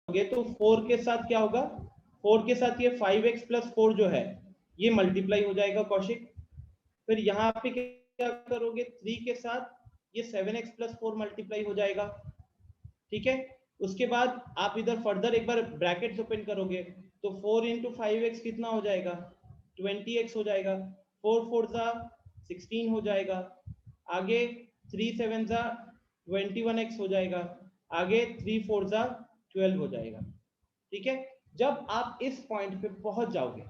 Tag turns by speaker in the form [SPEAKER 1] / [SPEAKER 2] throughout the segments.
[SPEAKER 1] जाओगे तो 4 के साथ क्या होगा, 4 के साथ ये 5x + 4 जो है ये मल्टीप्लाई हो जाएगा कौशिक। फिर यहाँ पे क्या करोगे, 3 के साथ ये 7x + 4 मल्टीप्लाई हो जाएगा, ठीक है। उसके बाद आप इधर फर्दर एक बार ब्रैकेट्स ओपन करोगे तो 4 × 5x कितना हो जाएगा, 20x हो जाएगा। 4 4 16 हो जाएगा। आगे 3 7 21x हो जाएगा। आगे 3 4 12 हो जाएगा, ठीक है। जब आप इस पॉइंट पे पहुंच जाओगे,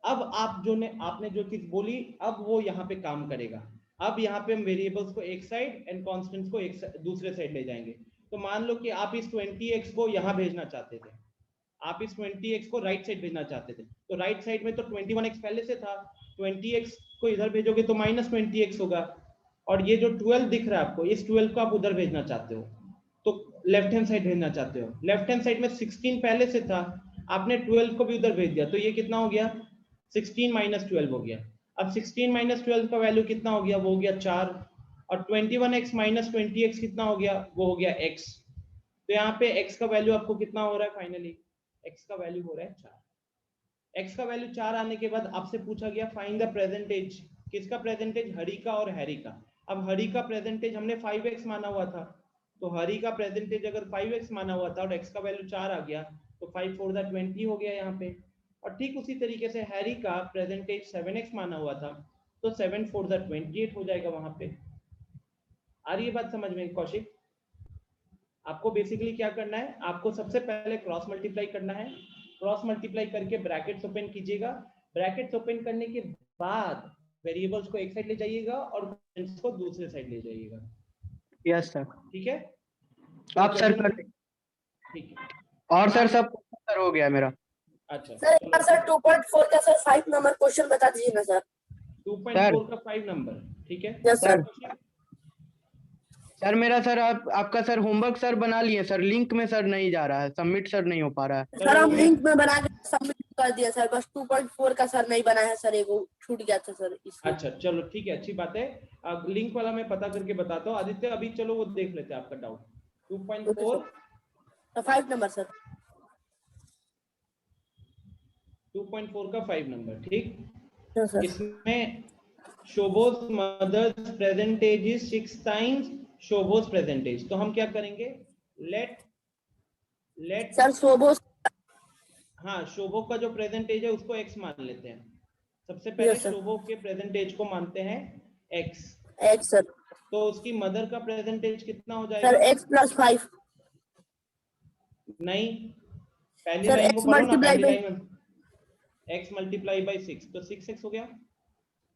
[SPEAKER 1] अब आप आपने जो चीज बोली अब वो यहाँ पे काम करेगा। अब यहाँ पे हम वेरिएबल्स को एक साइड एंड कॉन्स्टेंट्स को दूसरे साइड ले जाएंगे। तो मान लो कि आप इस 20x को यहाँ भेजना चाहते थे, आप इस 20x को राइट साइड भेजना चाहते थे, तो राइट साइड में तो 21x पहले से था, 20x को इधर भेजोगे तो -20x होगा। और ये जो 12 दिख रहा है आपको, इस 12 को आप उधर भेजना चाहते हो तो लेफ्ट हैंड साइड भेजना चाहते हो। लेफ्ट हैंड साइड में 16 पहले से था, आपने 12 को भी उधर भेज दिया, तो ये कितना हो गया, 16 - 12 हो गया। अब 16 - 12 का वैल्यू कितना हो गया, वो हो गया 4। और 21x - 20x कितना हो गया, वो हो गया x। तो यहाँ पे x का वैल्यू आपको कितना हो रहा है, फाइनली x का वैल्यू हो रहा है 4। x का वैल्यू 4 आने के बाद आपसे पूछा गया फाइंड द प्रेजेंटेज, किसका प्रेजेंटेज, हरी का और हैरी का। अब हरी का प्रेजेंटेज हमने 5x माना हुआ था, तो हरी का प्रेजेंटेज अगर 5x माना हुआ था और x का वैल्यू 4 आ गया तो 5 4 20 हो गया यहाँ पे। और ठीक उसी तरीके से हैरी का प्रेजेंटेज 7x माना हुआ था, तो 7 4 28 हो जाएगा वहां पे। आ रही है बात समझ में कौशिक? आपको बेसिकली क्या करना है, आपको सबसे पहले क्रॉस मल्टीप्लाई करना है। क्रॉस मल्टीप्लाई करके ब्रैकेट्स ओपन कीजिएगा। ब्रैकेट्स ओपन करने के बाद वेरिएबल्स को एक साइड ले जाइएगा और कॉन्स्टेंट्स को दूसरे साइड ले जाइएगा।
[SPEAKER 2] Yes sir.
[SPEAKER 1] ठीक है,
[SPEAKER 2] आप सर कर,
[SPEAKER 1] ठीक है।
[SPEAKER 2] और सर सब सर हो गया मेरा।
[SPEAKER 1] अच्छा
[SPEAKER 3] सर एक बार सर 2.4 का सर 5 नंबर क्वेश्चन बता दीजिए ना सर।
[SPEAKER 1] 2.4 का 5 नंबर, ठीक है।
[SPEAKER 3] Yes sir.
[SPEAKER 2] सर मेरा सर आपका सर होमवर्क सर बना लिए सर, लिंक में सर नहीं जा रहा है, सबमिट सर नहीं हो पा रहा है।
[SPEAKER 3] सर हम लिंक में बना के सबमिट कर दिया सर, बस 2.4 का सर नहीं बना है सर, एगो छूट गया था सर इसलिए।
[SPEAKER 1] अच्छा चलो ठीक है, अच्छी बात है। अब लिंक वाला मैं पता करके बताता हूँ आदित्य, अभी चलो वो देख लेते हैं आपका डाउट। 2.4
[SPEAKER 3] 5 number sir.
[SPEAKER 1] 2.4 का 5 नंबर, ठीक।
[SPEAKER 3] Yes sir.
[SPEAKER 1] इसमें Shobho's mother's present age is 6 times Shobho's present age. तो हम क्या करेंगे, लेट
[SPEAKER 3] सर शोभो,
[SPEAKER 1] हाँ शोभो का जो प्रेजेंटेज है उसको x मान लेते हैं। सबसे पहले शोभो के प्रेजेंटेज को मानते हैं x।
[SPEAKER 3] x sir.
[SPEAKER 1] तो उसकी मदर का प्रेजेंटेज कितना हो
[SPEAKER 3] सर
[SPEAKER 1] जाएगा,
[SPEAKER 3] x + 5।
[SPEAKER 1] नहीं, पहली
[SPEAKER 3] सर
[SPEAKER 1] लाइन को
[SPEAKER 3] x
[SPEAKER 1] पढ़ो ना,
[SPEAKER 3] मल्टीप्लाई
[SPEAKER 1] पहली
[SPEAKER 3] बाय
[SPEAKER 1] लाइन में x × 6 तो 6x हो गया,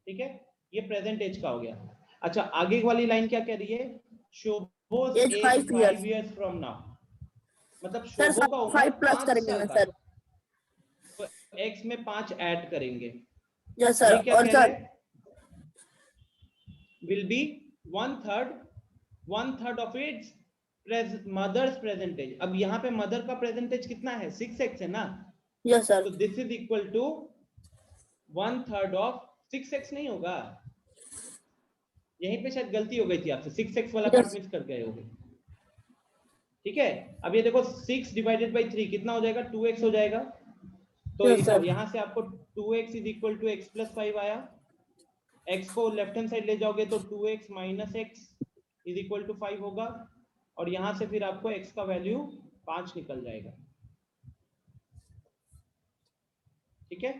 [SPEAKER 1] ठीक है। ये प्रेजेंटेज का हो गया। अच्छा आगे वाली लाइन क्या कह रही है, Shobho's
[SPEAKER 3] age
[SPEAKER 1] age
[SPEAKER 3] 5
[SPEAKER 1] 5
[SPEAKER 3] years.
[SPEAKER 1] years from now, मतलब
[SPEAKER 3] सर
[SPEAKER 1] शोभो का उम्र
[SPEAKER 3] 5 प्लस
[SPEAKER 1] 5
[SPEAKER 3] करेंगे
[SPEAKER 1] साल
[SPEAKER 3] ना
[SPEAKER 1] का,
[SPEAKER 3] सर।
[SPEAKER 1] तो x में 5 ऐड करेंगे।
[SPEAKER 3] Yes sir.
[SPEAKER 1] ये क्या
[SPEAKER 3] और
[SPEAKER 1] कह रहे
[SPEAKER 3] सर
[SPEAKER 1] हैं, will be 1/3 of its mother's present age. अब यहाँ पे मदर का प्रेजेंटेज कितना है, 6x है ना,
[SPEAKER 3] यस सर।
[SPEAKER 1] तो this is equal to 1/3 of 6x नहीं होगा, यहीं पे शायद गलती हो गई थी आपसे, 6x वाला पार्ट मिस कर गए होगे, ठीक है। अब ये देखो 6 / 3 कितना हो जाएगा, 2x हो जाएगा। तो
[SPEAKER 3] यस सर।
[SPEAKER 1] यहाँ से आपको 2x = x + 5 आया। x को लेफ्ट हैंड साइड ले जाओगे तो 2x - x = 5 होगा। और यहां से फिर आपको x का वैल्यू 5 निकल जाएगा, ठीक है।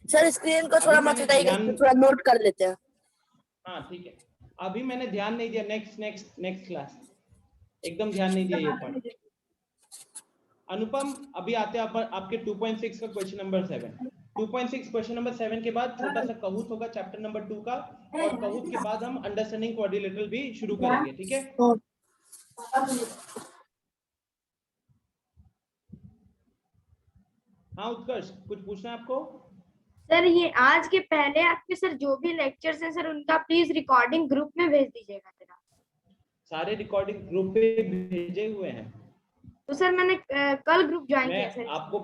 [SPEAKER 3] सर स्क्रीन को थोड़ा मत हटाइए, थोड़ा नोट कर लेते हैं।
[SPEAKER 1] हाँ ठीक है, अभी मैंने ध्यान नहीं दिया, नेक्स्ट क्लास एकदम ध्यान नहीं दिया ये पॉइंट। अनुपम अभी आते हैं आपके 2.6 का क्वेश्चन नंबर 7। 2.6 क्वेश्चन नंबर 7 के बाद छोटा सा कहूत होगा चैप्टर नंबर 2 का, और कहूत के बाद हम अंडरस्टैंडिंग क्वाड्रिलेटरल भी शुरू करेंगे, ठीक है। हाँ उत्कर्ष कुछ पूछना है आपको?
[SPEAKER 4] सर ये आज के पहले आपके सर जो भी लेक्चर्स हैं सर उनका प्लीज रिकॉर्डिंग ग्रुप में भेज दीजिएगा जरा।
[SPEAKER 1] सारे रिकॉर्डिंग ग्रुप पे भेजे हुए हैं।
[SPEAKER 4] तो सर मैंने कल ग्रुप ज्वाइन किया सर।
[SPEAKER 1] आपको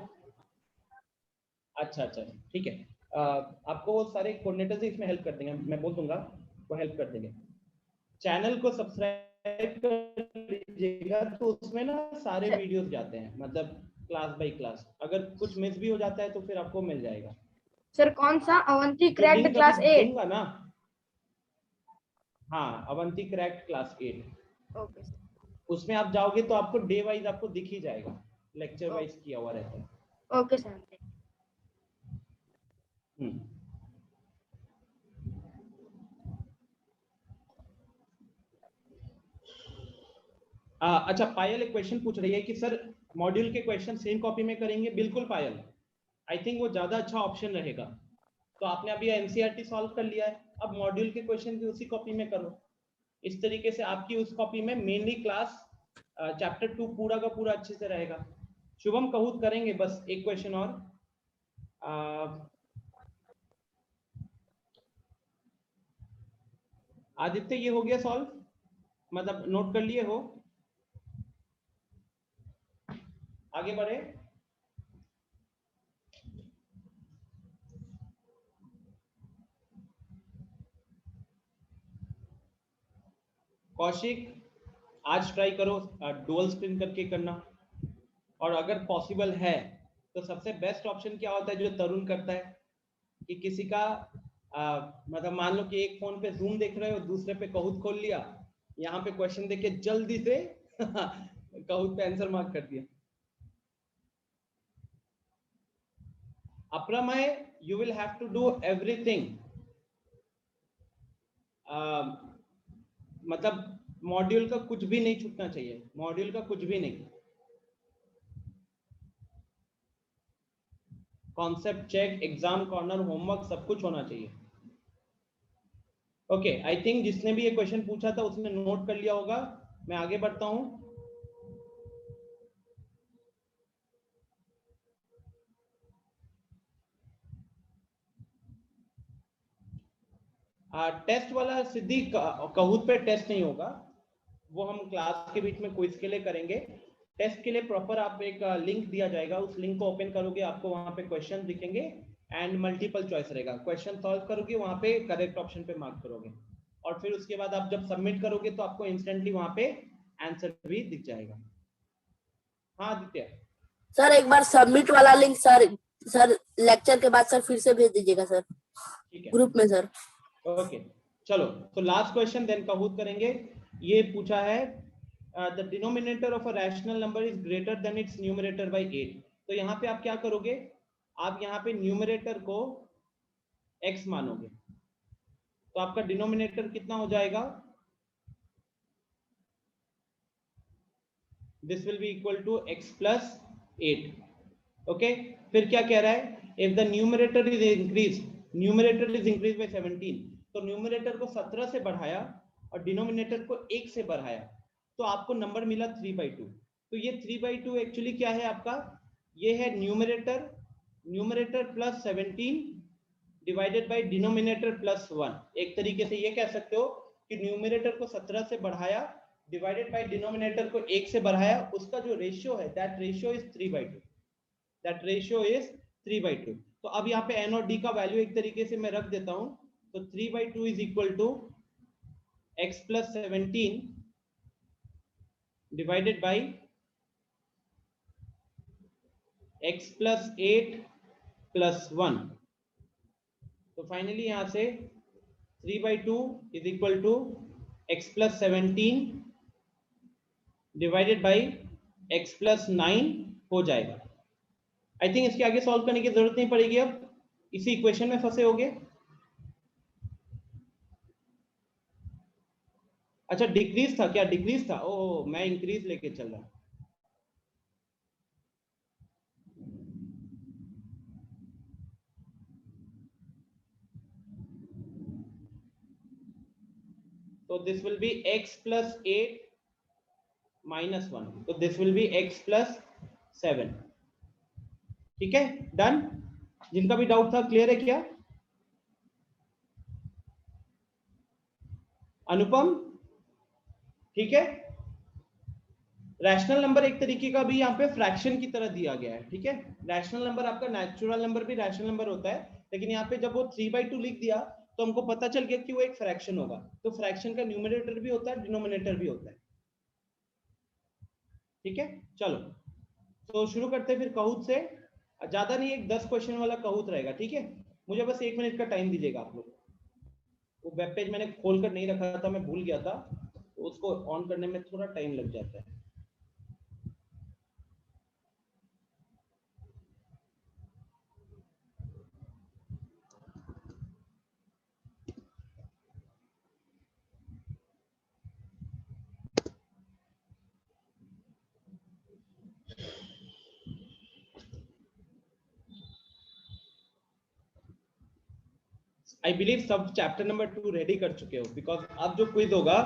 [SPEAKER 1] अच्छा ठीक है, आपको वो सारे कोऑर्डिनेटर्स इसमें हेल्प कर देंगे, मैं बोल दूंगा वो हेल्प कर देंगे। चैनल को सब्सक्राइब कर लीजिएगा तो उसमें ना सारे
[SPEAKER 4] सर।
[SPEAKER 1] वीडियोस जाते हैं, मतलब क्लास बाय क्लास। अगर कुछ मिस भी हो जाता है तो फिर आपको मिल जाएगा।
[SPEAKER 4] सर कौन सा? अवंती
[SPEAKER 1] जो
[SPEAKER 4] क्रैक्ड
[SPEAKER 1] लिंक
[SPEAKER 4] क्लास
[SPEAKER 1] अभी
[SPEAKER 4] 8।
[SPEAKER 1] दूंगा ना, हाँ Avanti cracked class 8,
[SPEAKER 4] okay sir.
[SPEAKER 1] उसमें आप जाओगे तो आपको डे वाइज आपको दिख ही जाएगा, लेक्चर
[SPEAKER 4] ओ-
[SPEAKER 1] वाइज किया हुआ रहता है।
[SPEAKER 4] Okay sir.
[SPEAKER 1] हम्म। अच्छा, पायल एक क्वेश्चन पूछ रही है कि सर मॉड्यूल के क्वेश्चन सेम कॉपी में करेंगे? बिल्कुल पायल, आई थिंक वो ज्यादा अच्छा ऑप्शन रहेगा। तो आपने अभी एनसीईआरटी सॉल्व कर लिया है, अब मॉड्यूल के क्वेश्चन भी उसी कॉपी में करो। इस तरीके से आपकी उस कॉपी में मेनली क्लास चैप्टर 2 पूरा का पूरा अच्छे से रहेगा। शुभम कहूत करेंगे बस एक क्वेश्चन और। आदित्य ये हो गया सॉल्व, मतलब नोट कर लिए हो? आगे बढ़े। कौशिक आज ट्राई करो डुअल स्क्रीन करके करना, और अगर पॉसिबल है तो सबसे बेस्ट ऑप्शन क्या होता है जो तरुण करता है कि किसी का मतलब मान लो कि एक फोन पे जूम देख रहे हो, दूसरे पे कहूत खोल लिया, यहाँ पे क्वेश्चन देख के जल्दी से कहूत पे आंसर मार्क कर दिया। Aprameya, you will have to do everything, मतलब मॉड्यूल का कुछ भी नहीं छूटना चाहिए, मॉड्यूल का कुछ भी नहीं। Concept check, exam corner, homework सब कुछ होना चाहिए। ओके, आई थिंक जिसने भी ये क्वेश्चन पूछा था उसने नोट कर लिया होगा। मैं आगे बढ़ता हूं। टेस्ट वाला सिद्धि कहूत पे टेस्ट नहीं होगा, वो हम क्लास के बीच में क्विज के लिए करेंगे। टेस्ट के लिए प्रॉपर आप एक लिंक दिया जाएगा, उस लिंक को ओपन करोगे आपको वहां पे क्वेश्चन दिखेंगे एंड मल्टीपल चॉइस रहेगा। क्वेश्चन सॉल्व करोगे, वहां पे करेक्ट ऑप्शन पे मार्क करोगे, और फिर उसके बाद आप जब सबमिट करोगे तो आपको इंस्टेंटली वहां पे आंसर भी दिख जाएगा। हाँ आदित्य।
[SPEAKER 3] सर एक बार सबमिट वाला लिंक सर लेक्चर के बाद सर फिर से भेज दीजिएगा सर,
[SPEAKER 1] ठीक है,
[SPEAKER 3] ग्रुप में सर।
[SPEAKER 1] ओके चलो, तो लास्ट क्वेश्चन देन कहूत करेंगे। ये पूछा है the denominator of a rational number is greater than it's numerator bye 8। तो यहाँ पे आप क्या करोगे, आप यहाँ पे न्यूमरेटर को x मानोगे, तो आपका डिनोमिनेटर कितना हो जाएगा? This will be equal to x plus 8। Okay, फिर क्या कह रहा है, if the numerator is increase, numerator is increase by 17, तो न्यूमरेटर को 17 से बढ़ाया और डिनोमिनेटर को 1 से बढ़ाया, तो आपको नंबर मिला 3/2। तो ये 3/2 एक्चुअली क्या है आपका, ये है numerator plus 17 divided by denominator plus 1। एक तरीके से ये कह सकते हो कि न्यूमरेटर को 17 से बढ़ाया डिवाइडेड बाय डिनोमिनेटर को 1 से बढ़ाया, उसका जो रेशियो है that ratio is 3/2, that ratio is 3/2। तो अब यहाँ पे n और d का वैल्यू एक तरीके से मैं रख देता हूं, तो 3/2 is equal to x plus 17 divided by x plus 8 plus 1। तो फाइनली यहां से 3/2 is equal to x plus 17 divided by x plus 9 हो जाएगा। आई थिंक इसके आगे सॉल्व करने की जरूरत नहीं पड़ेगी, अब इसी इक्वेशन में फंसे होगे। अच्छा डिक्रीज था क्या, डिक्रीज था, ओ मैं इंक्रीज लेके चल रहा। तो this will B x plus 8 minus 1, तो this will B x plus 7। ठीक है, डन। जिनका भी डाउट था क्लियर है क्या? अनुपम ठीक है। रैशनल नंबर एक तरीके का भी यहाँ पे फ्रैक्शन की तरह दिया गया है, ठीक है। रैशनल नंबर आपका नेचुरल नंबर भी रैशनल नंबर होता है, लेकिन यहाँ पे जब वो 3/2 लिख दिया तो हमको पता चल गया कि वो एक फ्रैक्शन होगा। तो फ्रैक्शन का न्यूमरेटर भी होता है, डिनोमिनेटर भी होता है। ठीक है, चलो तो शुरू करते हैं फिर कहूत से। ज्यादा नहीं, एक 10 क्वेश्चन वाला कहूत रहेगा। ठीक है, मुझे बस 1 मिनट का टाइम दीजिएगा आप लोग। वो वेब पेज मैंने खोल कर नहीं रखा था, मैं भूल गया था, तो उसको ऑन करने में थोड़ा टाइम लग जाता है। आई बिलीव सब चैप्टर नंबर 2 रेडी कर चुके हो, बिकॉज अब जो क्विज होगा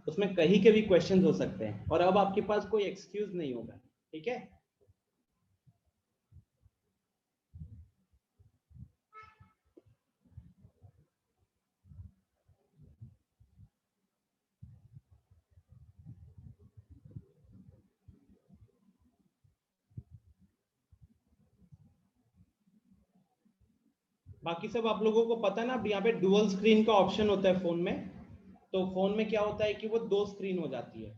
[SPEAKER 1] उसमें कहीं के भी क्वेश्चंस हो सकते हैं और अब आपके पास कोई एक्सक्यूज नहीं होगा। ठीक है, बाकी सब आप लोगों को पता है ना। अब यहाँ पे डुअल स्क्रीन का ऑप्शन होता है फोन में। तो फोन में क्या होता है कि वो 2 स्क्रीन हो जाती है,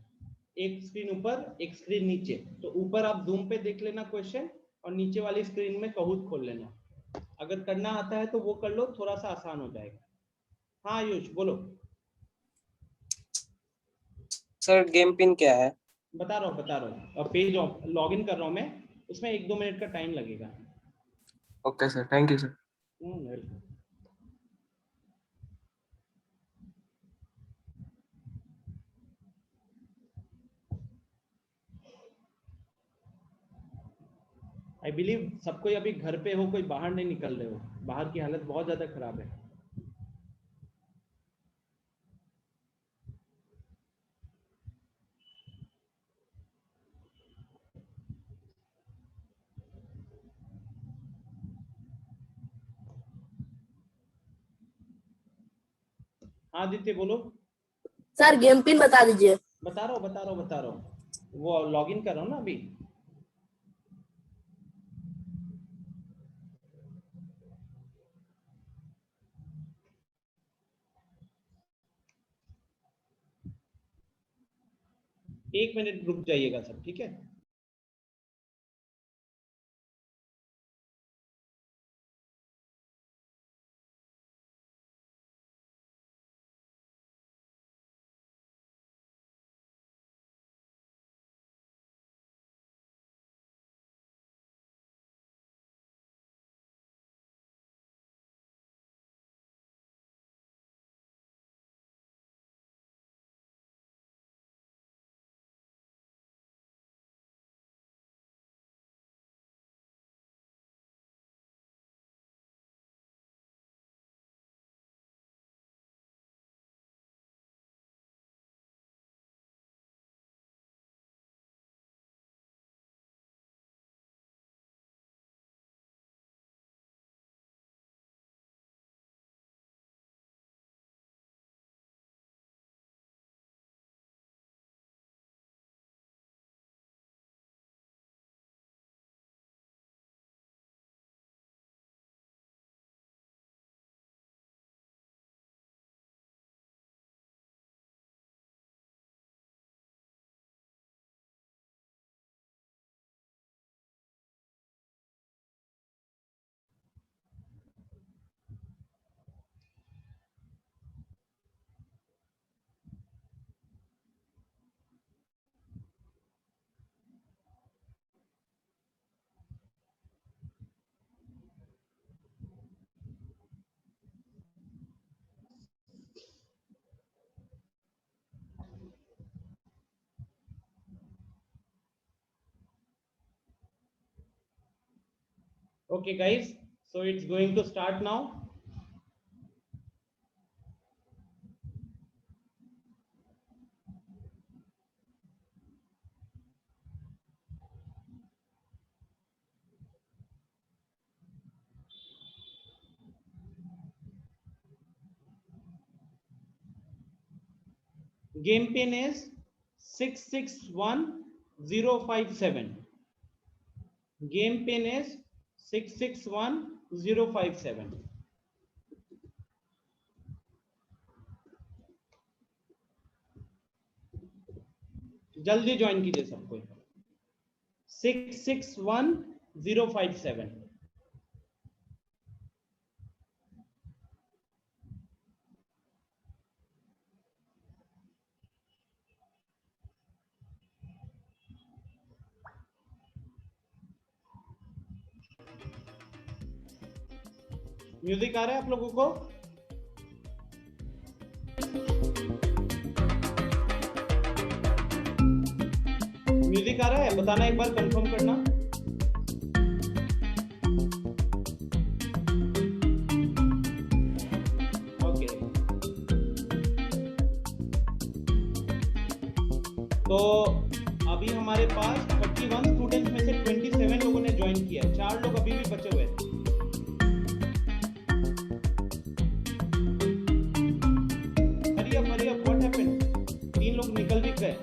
[SPEAKER 1] एक स्क्रीन ऊपर एक स्क्रीन नीचे। तो ऊपर आप जूम पे देख लेना क्वेश्चन और नीचे वाली स्क्रीन में कहूत खोल लेना। अगर करना आता है तो वो कर लो, थोड़ा सा आसान हो जाएगा। हाँ आयुष बोलो।
[SPEAKER 5] सर गेम पिन क्या है?
[SPEAKER 1] बता रहा हूँ। अब पेज लॉग इन कर रहा हूँ मैं, उसमें 1-2 मिनट का टाइम लगेगा।
[SPEAKER 5] Okay sir, thank you sir.
[SPEAKER 1] Welcome. I believe सब कोई अभी घर पे हो, कोई बाहर नहीं निकल रहे हो। बाहर की हालत बहुत ज्यादा खराब है। हाँ आदित्य बोलो।
[SPEAKER 3] सर गेम पिन बता दीजिए।
[SPEAKER 1] बता रहा हूँ। वो लॉग इन कर रहा हूँ ना अभी। एक मिनट रुक जाइएगा सब, ठीक है। Okay guys, so it's going to start now. Game pin is 661057. Game pin is 661057. जल्दी ज्वाइन कीजिए सबको। 661057। म्यूजिक आ रहा है आप लोगों को? म्यूजिक आ रहा है? बताना एक बार, कंफर्म करना। ओके, तो अभी हमारे पास 31 स्टूडेंट्स में से 27 लोगों ने ज्वाइन किया है। 4 लोग अभी भी बचे हुए हैं। What happened? 3 लोग निकल भी गए।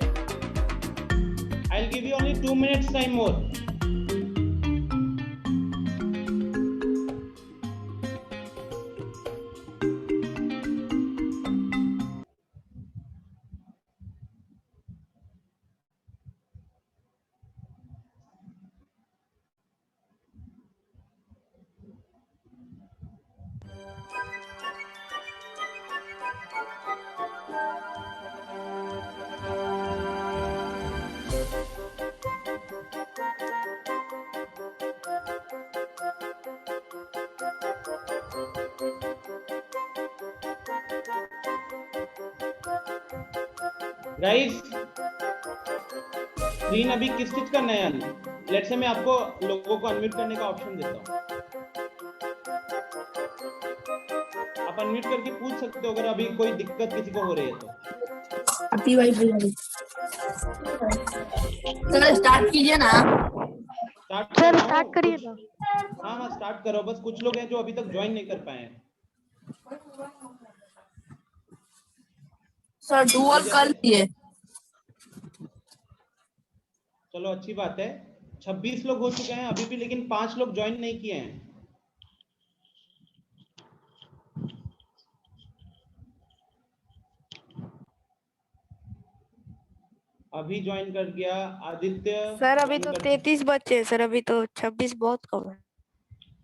[SPEAKER 1] I'll give you only 2 minutes time more. Guys, screen अभी किस चीज का नया है? लेट्स से मैं आपको लोगों को अनम्यूट करने का ऑप्शन देता हूँ। आप अनम्यूट करके पूछ सकते हो अगर अभी कोई दिक्कत किसी को हो रही है तो।
[SPEAKER 3] अभी भाई चलो स्टार्ट कीजिए ना।
[SPEAKER 1] स्टार्ट करिए ना। हाँ, स्टार्ट करो। बस कुछ लोग हैं जो अभी तक ज्वाइन नहीं कर पाए हैं।
[SPEAKER 3] सर डुअल कर लिए।
[SPEAKER 1] चलो अच्छी बात है। 26 लोग हो चुके हैं अभी भी, लेकिन 5 लोग ज्वाइन नहीं किए हैं। अभी ज्वाइन कर गया आदित्य।
[SPEAKER 6] सर अभी तो 33 बच्चे हैं सर, अभी तो 26 बहुत कम है।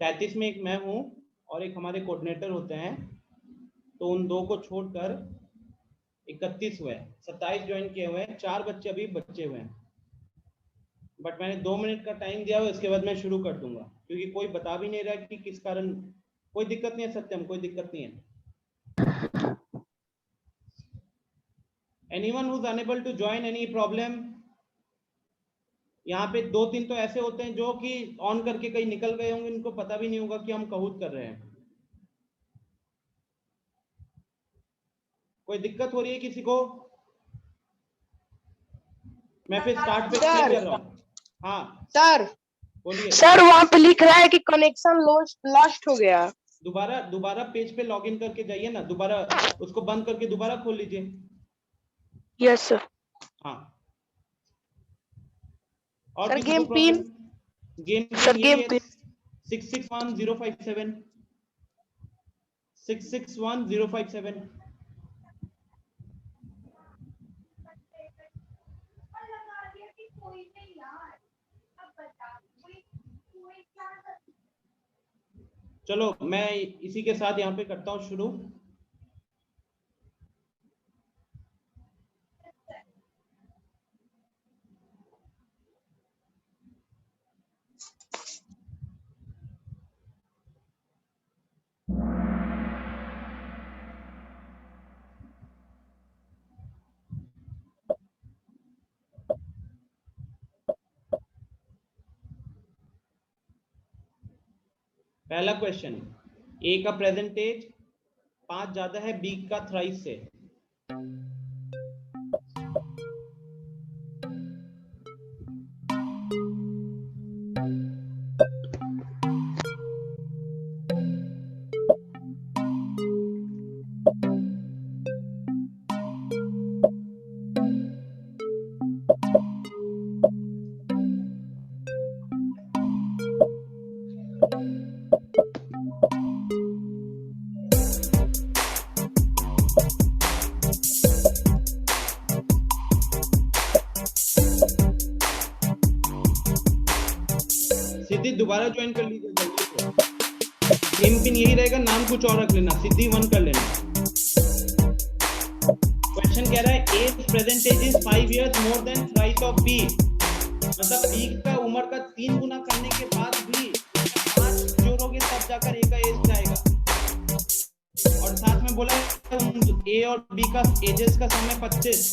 [SPEAKER 1] 33 में एक मैं हूँ और एक हमारे कोऑर्डिनेटर होते हैं, तो उन 2 को छोड़कर 31 हुए। 27 ज्वाइन किए हुए हैं। 4 बच्चे अभी बचे हुए हैं, बट मैंने 2 मिनट का टाइम दिया हुआ, इसके बाद मैं शुरू कर दूंगा, क्योंकि कोई बता भी नहीं रहा कि किस कारण। कोई दिक्कत नहीं है सत्यम, कोई दिक्कत नहीं है। Anyone who is unable to join, any problem? यहाँ पे 2-3 तो ऐसे होते हैं जो कि ऑन करके कहीं निकल गए होंगे, इनको पता भी नहीं होगा कि हम कहूत कर रहे हैं। कोई दिक्कत हो रही है किसी को? मैं फिर स्टार्ट पे क्लिक कर रहा हूँ। हाँ
[SPEAKER 6] सर
[SPEAKER 1] बोलिए।
[SPEAKER 6] सर वहाँ पे लिख रहा है कि कनेक्शन लॉस्ट हो गया।
[SPEAKER 1] दोबारा पेज पे लॉगिन करके जाइए ना, दोबारा उसको बंद करके दोबारा खोल लीजिए।
[SPEAKER 6] Yes sir.
[SPEAKER 1] हाँ, और
[SPEAKER 6] सर
[SPEAKER 1] किसी
[SPEAKER 6] गेम
[SPEAKER 1] को
[SPEAKER 6] pin.
[SPEAKER 1] Problem? Game
[SPEAKER 6] sir game pin
[SPEAKER 1] 661057 661057। चलो मैं इसी के साथ यहाँ पे करता हूँ शुरू। पहला क्वेश्चन, ए का प्रेजेंटेज 5 ज्यादा है बी का थ्राइस से। सिद्धि दोबारा ज्वाइन कर लीजिए। गेम पिन यही रहेगा, नाम कुछ और रख लेना, सिद्धि 1 कर लेना। क्वेश्चन कह रहा है age present age is 5 years more than thrice of B, मतलब बी का उम्र का 3 गुना करने के बाद भी 5 जोड़ोगे तब जाकर ए का एज जाएगा। और साथ में बोला है ए और बी का एजेस का सम है 25।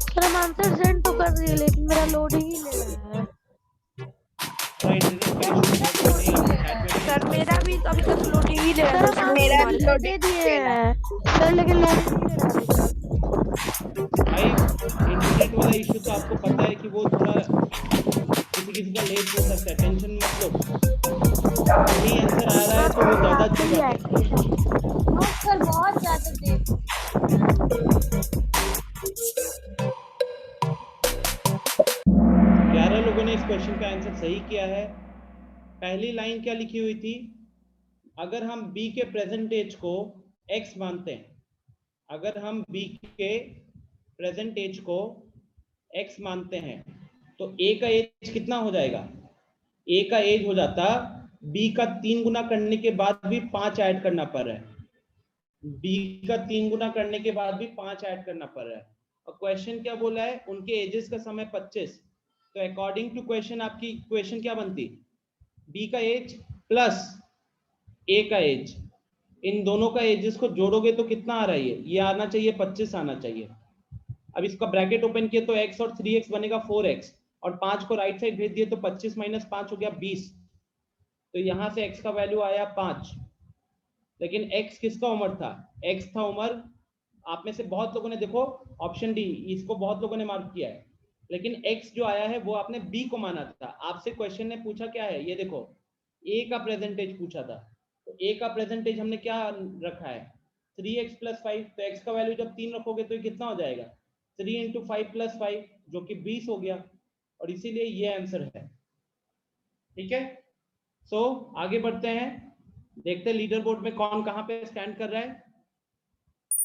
[SPEAKER 6] सर हम आंसर सेंड तो कर दिए लेकिन मेरा लोडिंग ही ले रहा है।
[SPEAKER 3] सर मेरा भी तो अभी तक लोडिंग ही ले रहा है।
[SPEAKER 6] सर
[SPEAKER 3] मेरा भी
[SPEAKER 6] दे
[SPEAKER 3] लोडिंग
[SPEAKER 6] दिए हैं सर लेकिन लोडिंग ही ले रहा है।
[SPEAKER 1] भाई इंटरनेट वाला इशू तो आपको पता है कि वो थोड़ा किसी का लेट हो सकता है, टेंशन मत लो। नहीं आंसर आ रहा है तो वो ज्यादा अच्छी बात है।
[SPEAKER 6] सर बहुत ज्यादा देर
[SPEAKER 1] 11 लोगों ने इस क्वेश्चन का आंसर सही किया है। पहली लाइन क्या लिखी हुई थी, अगर हम b के प्रेजेंट एज को x मानते हैं, अगर हम b के प्रेजेंट एज को x मानते हैं तो a का एज कितना हो जाएगा, a का एज हो जाता b का 3 गुना करने के बाद भी 5 ऐड करना पड़ रहा है, b का 3 गुना करने के बाद भी 5 ऐड करना पड़ रहा है। और क्वेश्चन क्या बोला है, उनके एजेस का समय 25, तो अकॉर्डिंग टू क्वेश्चन आपकी इक्वेशन क्या बनती, b का एज प्लस a का एज, इन दोनों का एजेस को जोड़ोगे तो कितना आ रहा है, ये आना चाहिए 25 आना चाहिए। अब इसका ब्रैकेट ओपन किए तो x और 3x बनेगा 4x, और 5 को राइट साइड भेज दिए तो 25 माइनस 5 हो गया 20, तो यहां से x का वैल्यू आया 5। लेकिन x किसका उम्र था, x था उम्र, आप में से बहुत लोगों ने देखो ऑप्शन डी, इसको बहुत लोगों ने मार्क किया है, लेकिन x जो आया है वो आपने b को माना था। आपसे क्वेश्चन ने पूछा क्या है, ये देखो a का प्रेजेंटेज पूछा था, तो a का प्रेजेंटेज हमने क्या रखा है 3x + 5, तो x का वैल्यू जब 3 रखोगे तो ये कितना हो जाएगा 3 × 5 + 5 जो कि 20 हो गया, और इसीलिए ये आंसर है। ठीक है, सो आगे बढ़ते हैं, देखते हैं लीडर बोर्ड में कौन कहां पे स्टैंड कर रहा है।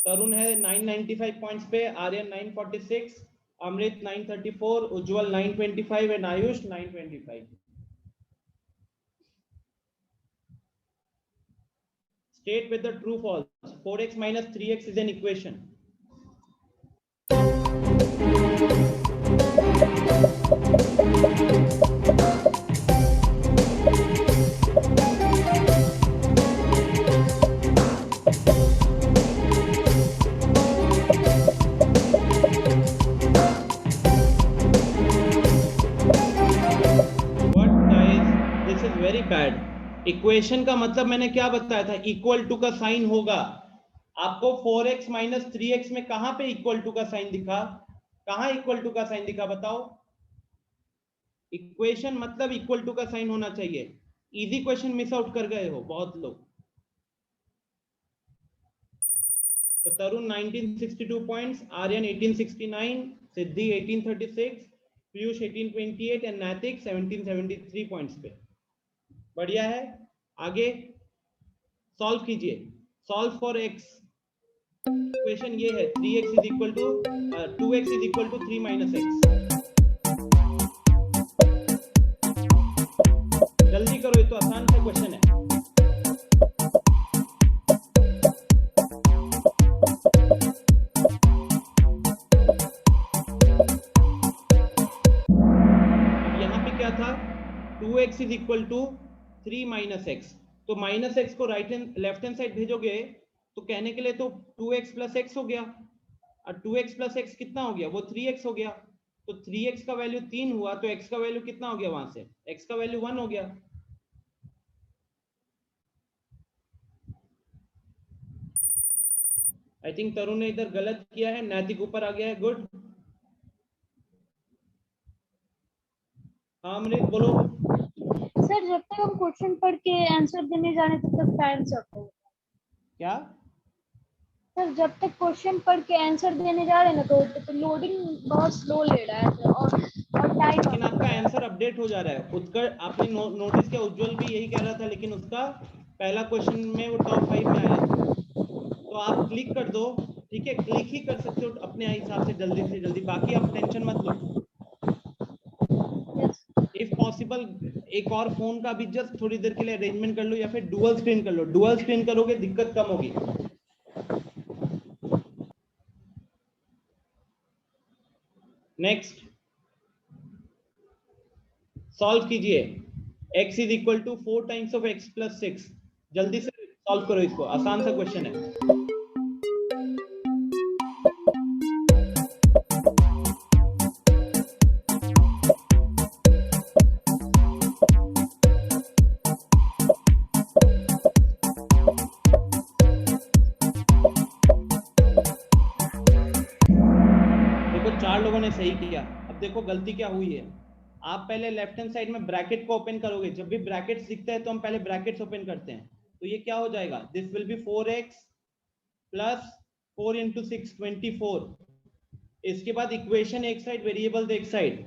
[SPEAKER 1] तरुण है 995 पॉइंट्स पे, आर्यन 946, अमृत 934, उज्जवल 925 and Ayush 925। State whether true false 4x minus 3x is an equation. What guys, this is very bad. Equation का मतलब मैंने क्या बताया था, इक्वल टू का साइन होगा। आपको 4x माइनस 3x में कहां पे इक्वल टू का साइन दिखा, कहां इक्वल टू का साइन दिखा बताओ। इक्वेशन मतलब इक्वल टू का साइन होना चाहिए। इजी क्वेश्चन मिस आउट कर गए हो बहुत लोग। तो Tarun 1962 points, Aryan 1869, Siddhi 1836, Piyush 1828 and Naitik 1773 points पे। बढ़िया है, आगे सॉल्व कीजिए। सॉल्व फॉर x, इक्वेशन ये है 3x is equal to 2x is equal to 3 minus x। जल्दी करो, ये तो आसान सा क्वेश्चन है। अब यहाँ पे क्या था, 2x is equal to 3 minus x, तो माइनस x को right hand left hand side भेजोगे तो कहने के लिए तो 2x + x हो गया, और 2x + x कितना हो गया, वो 3x हो गया, तो 3x का वैल्यू 3 हुआ, तो x का वैल्यू कितना हो गया, वहां से x का वैल्यू 1 हो गया। आई थिंक तरुण ने इधर गलत किया है, नैतिक ऊपर आ गया है, गुड। हाँ अमृत बोलो।
[SPEAKER 6] सर सर जब तक हम क्वेश्चन पढ़ के आंसर देने जाने तब तक टाइम चलता है।
[SPEAKER 1] क्या?
[SPEAKER 6] सर जब तक क्वेश्चन पढ़ के आंसर देने जा रहे हैं ना तो लोडिंग बहुत स्लो ले रहा है सर, और टाइम।
[SPEAKER 1] लेकिन आपका आंसर अपडेट हो जा रहा है। उत्कर्ष आपने नोटिस किया, उज्जवल भी यही कह रहा था, लेकिन उसका पहला क्वेश्चन में वो टॉप 5 में आया। तो आप क्लिक कर दो, ठीक है, क्लिक ही कर सकते हो अपने हिसाब से जल्दी से जल्दी, बाकी आप टेंशन मत लो। इफ पॉसिबल एक और फोन का भी जस्ट थोड़ी देर के लिए अरेंजमेंट कर लो, या फिर डुअल स्क्रीन कर लो। डुअल स्क्रीन करोगे दिक्कत कम होगी। नेक्स्ट सॉल्व कीजिए। x is equal to 4 times of x plus 6। जल्दी से सॉल्व करो इसको, आसान सा क्वेश्चन है। देखो 4 लोगों ने सही किया। अब देखो गलती क्या हुई है। आप पहले लेफ्ट हैंड साइड में ब्रैकेट को ओपन करोगे। जब भी ब्रैकेट्स दिखता है तो हम पहले ब्रैकेट्स ओपन करते हैं। तो ये क्या हो जाएगा, this will B 4x plus 4 into 6 24। इसके बाद इक्वेशन एक साइड, वेरिएबल एक साइड।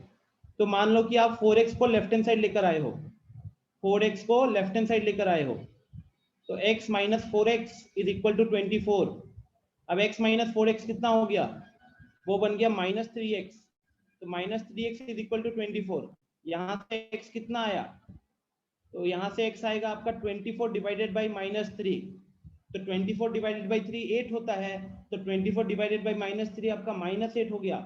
[SPEAKER 1] तो मान लो कि आप 4x को लेफ्ट हैंड साइड लेकर आए हो, 4x को लेफ्ट हैंड साइड लेकर आए हो, तो x minus 4x is equal to 24। अब x माइनस 4x कितना हो गया, वो बन गया माइनस 3x। तो minus 3x is equal to 24। यहाँ से x कितना आया, तो यहाँ से x आएगा आपका 24 डिवाइडेड बाई माइनस 3। तो 24 डिवाइडेड बाई 3 8 होता है। तो 24 डिवाइडेड बाई माइनस 3 आपका माइनस 8 हो गया।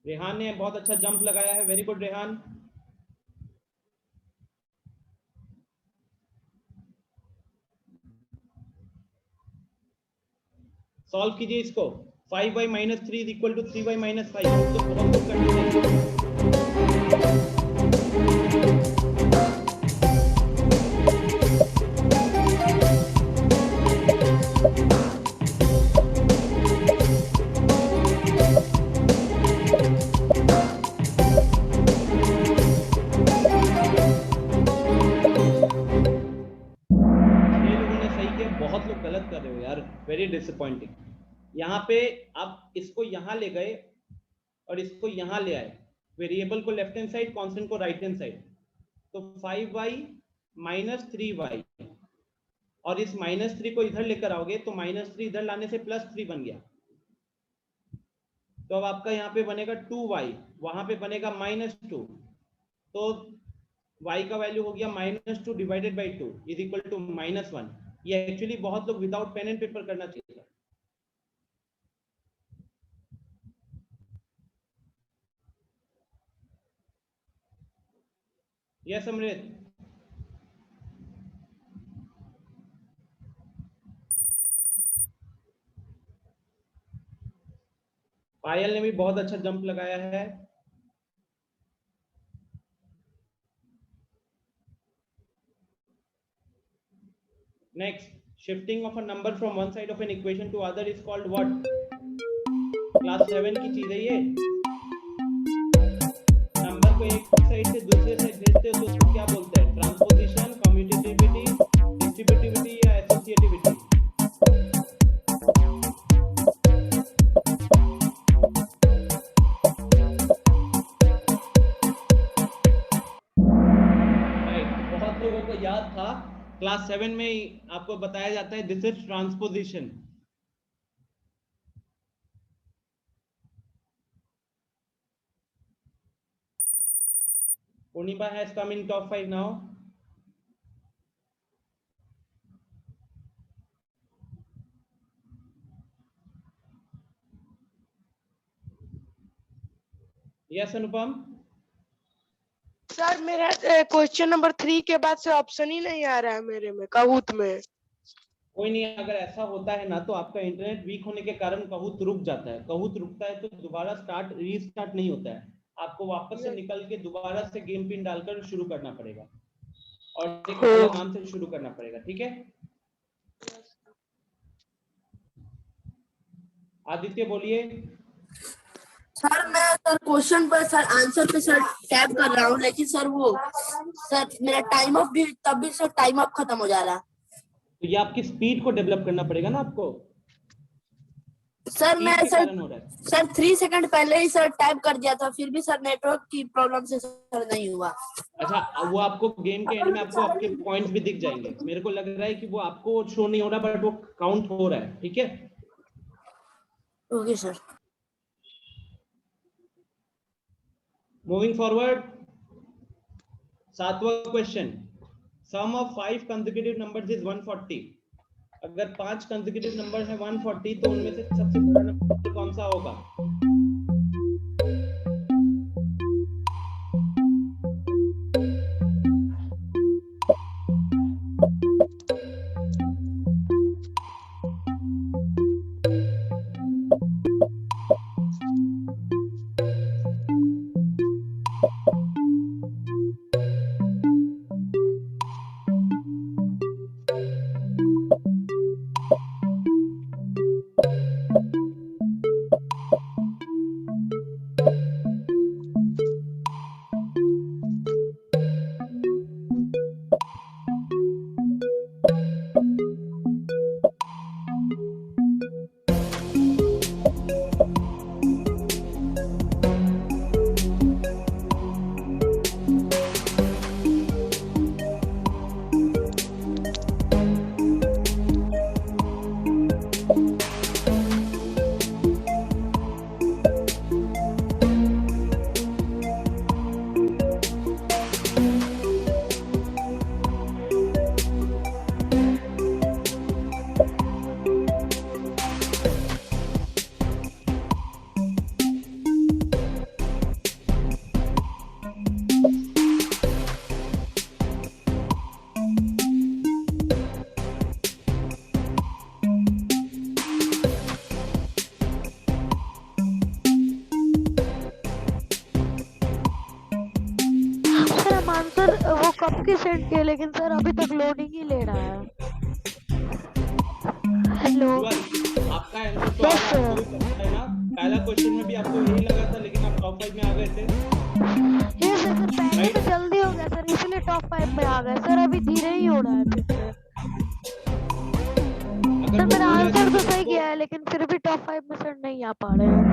[SPEAKER 1] रेहान ने बहुत अच्छा जंप लगाया है, वेरी गुड रेहान। सॉल्व कीजिए इसको। 5y minus 3 is equal to 3y minus 5। तो बहुत कुछ करना है। बहुत लोग गलत कर रहे हो यार, वेरी डिसअपॉइंटिंग। यहाँ पे आप इसको यहाँ ले गए और इसको यहाँ ले आए, वेरिएबल को लेफ्ट हैंड साइड, कांस्टेंट को राइट हैंड साइड। तो 5y माइनस 3y, और इस माइनस 3 को इधर लेकर आओगे तो माइनस 3 इधर लाने से प्लस 3 बन गया। तो अब आपका यहाँ पे बनेगा 2y, वहां पे बनेगा माइनस 2। तो y का वैल्यू हो गया minus 2 divided by 2 is equal to minus 1। ये एक्चुअली बहुत लोग विदाउट पेन एंड पेपर करना चाहिए था। यस अमृत, पायल ने भी बहुत अच्छा जंप लगाया है। Next, shifting of a number from one side of an equation to other is called what? Class 7 की चीज है ये। नंबर को एक साइड से दूसरे साइड भेजते हो तो उसको क्या बोलते हैं? ट्रांसपोजिशन, कम्यूटेटिविटी, डिस्ट्रीब्यूटिविटी या एसोसिएटिविटी? राइट, बहुत लोगों को याद था। क्लास 7 में आपको बताया जाता है this is transposition. Purniba has come in top 5 now. Yes Anupam.
[SPEAKER 7] Sir मेरा क्वेश्चन नंबर 3 के बाद से ऑप्शन ही नहीं आ रहा है मेरे में, कहूत में।
[SPEAKER 1] कोई नहीं, अगर ऐसा होता है ना तो आपका इंटरनेट वीक होने के कारण कहूत रुक जाता है। कहूत रुकता है तो दोबारा रीस्टार्ट नहीं होता है। आपको वापस से निकल के दोबारा से गेम पिन डालकर शुरू करना पड़ेगा और एक अलग नाम से शुरू करना पड़ेगा, ठीक है? आदित्य बोलिए।
[SPEAKER 3] सर मैं सर क्वेश्चन पर सर आंसर पे सर टैप कर रहा हूँ, लेकिन सर वो सर मेरा टाइम अप भी तब भी सर टाइम अप खत्म हो जा रहा है।
[SPEAKER 1] तो ये आपकी स्पीड को डेवलप करना पड़ेगा ना आपको,
[SPEAKER 3] सर
[SPEAKER 1] स्पीड
[SPEAKER 3] मैं
[SPEAKER 1] के
[SPEAKER 3] सर
[SPEAKER 1] कारण हो रहा है।
[SPEAKER 3] सर 3 सेकंड पहले ही सर टाइप कर दिया था, फिर भी सर नेटवर्क की प्रॉब्लम से सर नहीं हुआ।
[SPEAKER 1] अच्छा, वो आपको गेम के एंड में आपको आपके पॉइंट्स भी दिख जाएंगे। मेरे को लग रहा है कि वो आपको शो नहीं हो रहा, बट वो काउंट हो रहा है। ठीक है,
[SPEAKER 3] ओके सर।
[SPEAKER 1] मूविंग फॉरवर्ड, 7वां question, sum of 5 consecutive numbers is 140। अगर 5 कंसेक्यूटिव नंबर है 140, तो उनमें से सबसे बड़ा नंबर कौन सा होगा?
[SPEAKER 8] सर हम आंसर वो कब के सेंड किए, लेकिन सर अभी तक लोडिंग ही ले रहा है। हेलो
[SPEAKER 1] युवल, आपका आंसर तो
[SPEAKER 8] Yes,
[SPEAKER 1] आपको भी पता है ना, पहला क्वेश्चन में भी आपको यही लगा था, लेकिन आप टॉप 5 में आ गए थे।
[SPEAKER 8] ये सर पहले तो जल्दी हो गया सर, इसलिए टॉप 5 में आ गए सर। अभी धीरे ही हो रहा है फिर से।
[SPEAKER 1] अगर
[SPEAKER 8] सर
[SPEAKER 1] वो
[SPEAKER 8] मेरा
[SPEAKER 1] बोला
[SPEAKER 8] आंसर
[SPEAKER 1] कि
[SPEAKER 8] तो सही
[SPEAKER 1] आपको-
[SPEAKER 8] किया है, लेकिन फिर भी टॉप 5 में सर नहीं आ पा रहे हैं।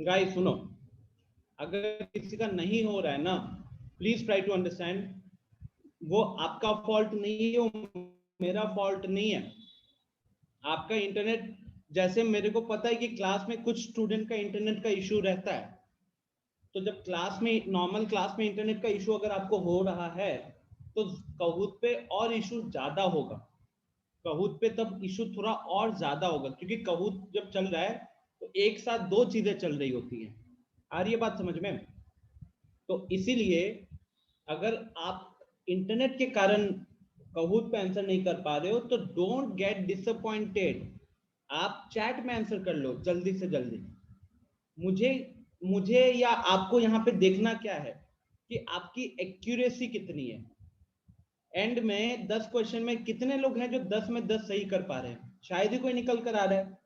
[SPEAKER 1] गाइस सुनो, अगर किसी का नहीं हो रहा है ना, प्लीज ट्राई टू अंडरस्टैंड, वो आपका फॉल्ट नहीं है, वो मेरा फॉल्ट नहीं है। आपका इंटरनेट, जैसे मेरे को पता है कि क्लास में कुछ स्टूडेंट का इंटरनेट का इशू रहता है, तो जब क्लास में नॉर्मल क्लास में इंटरनेट का इशू अगर आपको हो रहा है, तो कहूत पे और इशू ज्यादा होगा। कहूत पे तब इशू थोड़ा और ज्यादा होगा, क्योंकि कहूत जब चल रहा है तो एक साथ दो चीजें चल रही होती हैं। आ रही है बात समझ में? तो इसीलिए अगर आप इंटरनेट के कारण कहूत पे आंसर नहीं कर पा रहे हो, तो डोंट गेट डिसअपॉइंटेड। आप चैट में आंसर कर लो जल्दी से जल्दी। मुझे या आपको यहाँ पे देखना क्या है कि आपकी एक्यूरेसी कितनी है। एंड में 10 क्वेश्चन में कितने लोग हैं जो 10 में 10 सही कर पा रहे हैं? शायद ही कोई निकल कर आ रहा है।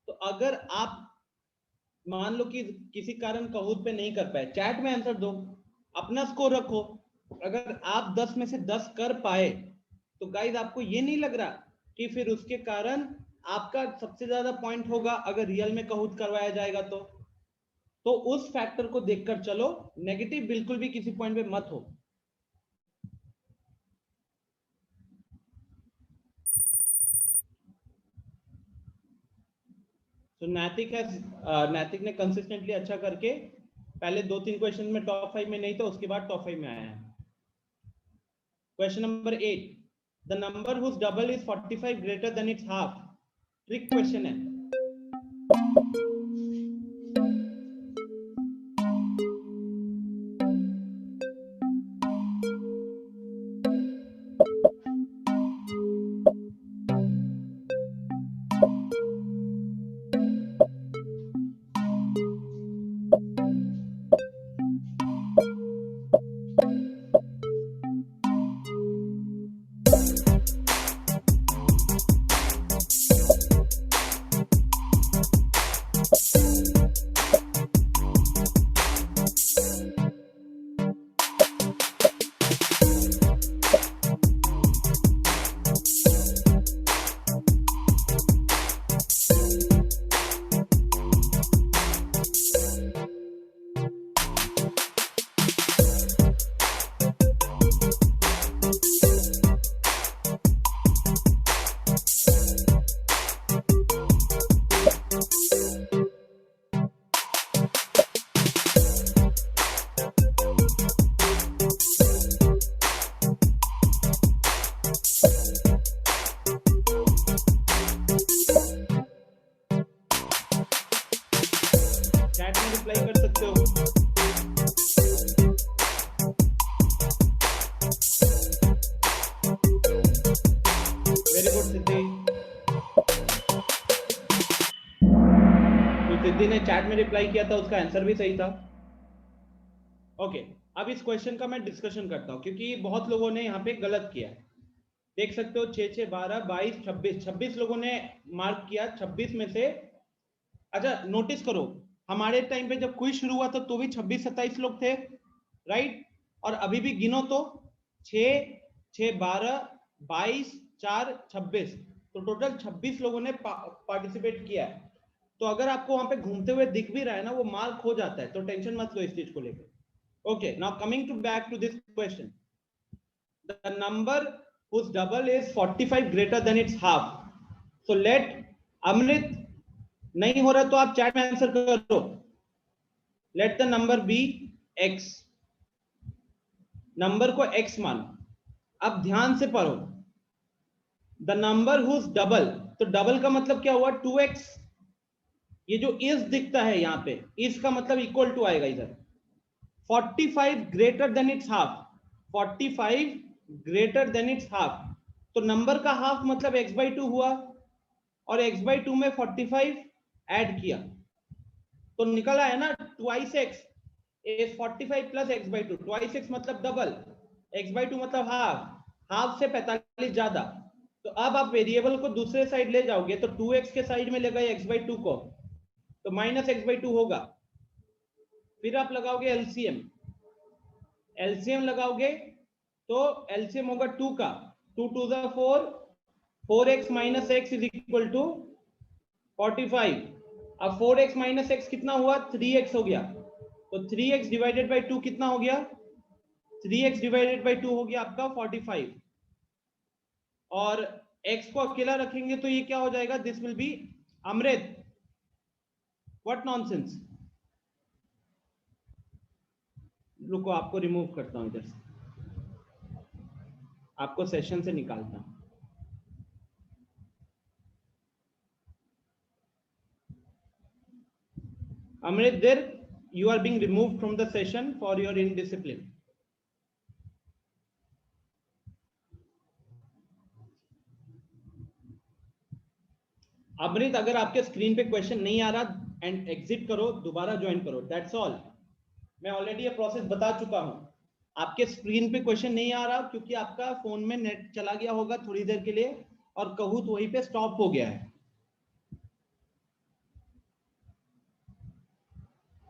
[SPEAKER 1] तो अगर आप मान लो कि किसी कारण कहूत पे नहीं कर पाए, चैट में आंसर दो, अपना स्कोर रखो। अगर आप 10 में से 10 कर पाए, तो गाइस आपको ये नहीं लग रहा कि फिर उसके कारण आपका सबसे ज्यादा पॉइंट होगा अगर रियल में कहूत करवाया जाएगा तो उस फैक्टर को देखकर चलो, नेगेटिव बिल्कुल भी किसी पॉइंट पे मत हो। तो नैतिक ने कंसिस्टेंटली अच्छा करके पहले 2-3 क्वेश्चन में टॉप 5 में नहीं था, उसके बाद टॉप 5 में आया है। Question number 8, the number whose double is 45 greater than its half. Trick question है। किसी ने चैट में रिप्लाई किया था उसका आंसर भी सही था। ओके, अब इस क्वेश्चन का मैं डिस्कशन करता हूं क्योंकि बहुत लोगों ने यहाँ पे गलत किया है। देख सकते हो 6 6 12 22 26 26 लोगों ने मार्क किया। 26 में से अच्छा नोटिस करो, हमारे टाइम पे जब क्विज शुरू हुआ था तो भी 26 27 लोग थे, राइट? और अभी भी गिनो तो 6 6 12 22 4 26, तो टोटल 26 लोगों ने पार्टिसिपेट किया है। तो अगर आपको वहां पे घूमते हुए दिख भी रहा है ना, वो मार्क हो जाता है, तो टेंशन मत लो इस चीज को लेकर। Okay, now coming to back to this question, the number whose double is 45 greater than its half. So let अमृत नहीं हो रहा तो आप चैट में आंसर करो। Let the number be x, number को x मानो। अब ध्यान से पढ़ो, the number whose double, तो डबल का मतलब क्या हुआ 2x। ये जो is दिखता है यहाँ पे, is का मतलब इक्वल टू आएगा इधर। 45 greater than its half, 45 greater than its half, तो नंबर का हाफ मतलब x/2 हुआ, और x/2 में 45 ऐड किया तो निकल आया ना 2x is 45 plus x/2। 2x मतलब डबल, x/2 मतलब हाफ, हाफ से 45 ज्यादा। तो अब आप वेरिएबल को दूसरे साइड ले जाओगे तो 2x के साइड में ले गए x/2 को, तो माइनस x/2 होगा। फिर आप लगाओगे एलसीएम, एलसीएम लगाओगे तो एलसीएम होगा 2 का, 2 2 4, 4x minus x is equal to 45। अब 4x माइनस x कितना हुआ 3x हो गया, तो 3x डिवाइडेड बाई 2 कितना हो गया 3x डिवाइडेड बाई 2 हो गया आपका 45, और x को अकेला रखेंगे तो ये क्या हो जाएगा, this will be Amrit what nonsense. रुको आपको रिमूव करता हूं इधर से, आपको सेशन से निकालता हूं। अमृत देर you are being removed from the session for your indiscipline. अमृत अगर आपके स्क्रीन पे क्वेश्चन नहीं आ रहा एंड एग्जिट करो, दोबारा ज्वाइन करो, दैट्स ऑल। मैं ऑलरेडी ये प्रोसेस बता चुका हूं। आपके स्क्रीन पे क्वेश्चन नहीं आ रहा क्योंकि आपका फोन में नेट चला गया होगा थोड़ी देर के लिए और कहूत वहीं पे स्टॉप हो गया है।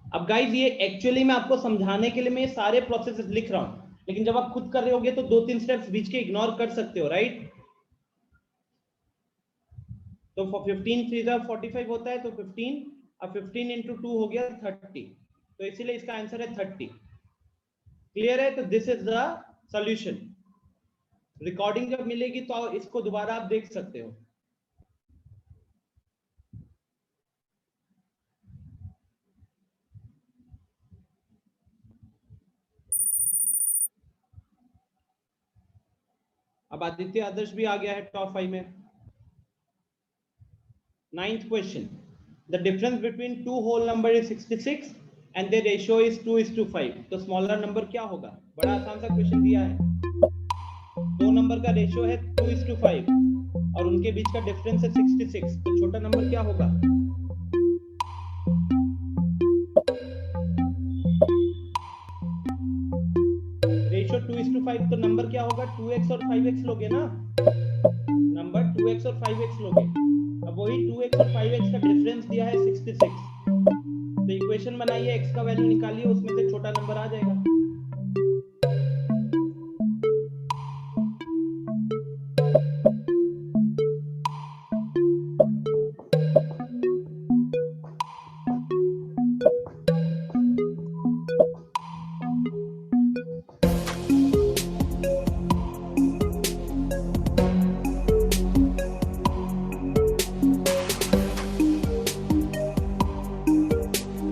[SPEAKER 1] अब गाइज ये एक्चुअली मैं आपको समझाने के लिए मैं सारे प्रोसेसेस लिख रहा हूं, लेकिन जब आप खुद कर रहे होगे तो 2-3 स्टेप्स बीच के इग्नोर कर सकते हो, राइट? तो 15 3 45 होता है, तो 15 अब 15 इंटू 2 हो गया 30, तो इसीलिए इसका आंसर है 30। क्लियर है? तो this is the solution. Recording जब मिलेगी तो इसको दोबारा आप देख सकते हो। अब आदित्य आदर्श भी आ गया है टॉप 5 में। 9th question, the difference between two whole number is 66 and the ratio is 2:5। तो स्मॉलर नंबर क्या होगा? बड़ा आसान सा क्वेश्चन दिया है। दो नंबर का रेशियो है 2:5 और उनके बीच का डिफरेंस है 66, तो छोटा नंबर क्या होगा? रेशियो 2:5, तो नंबर क्या होगा? 2x और 5x लोगे ना, नंबर 2x और 5x लोगे। अब वही 2x और 5x का डिफरेंस दिया है 66, तो इक्वेशन बनाइए, x का वैल्यू निकालिए, उसमें से छोटा नंबर आ जाएगा।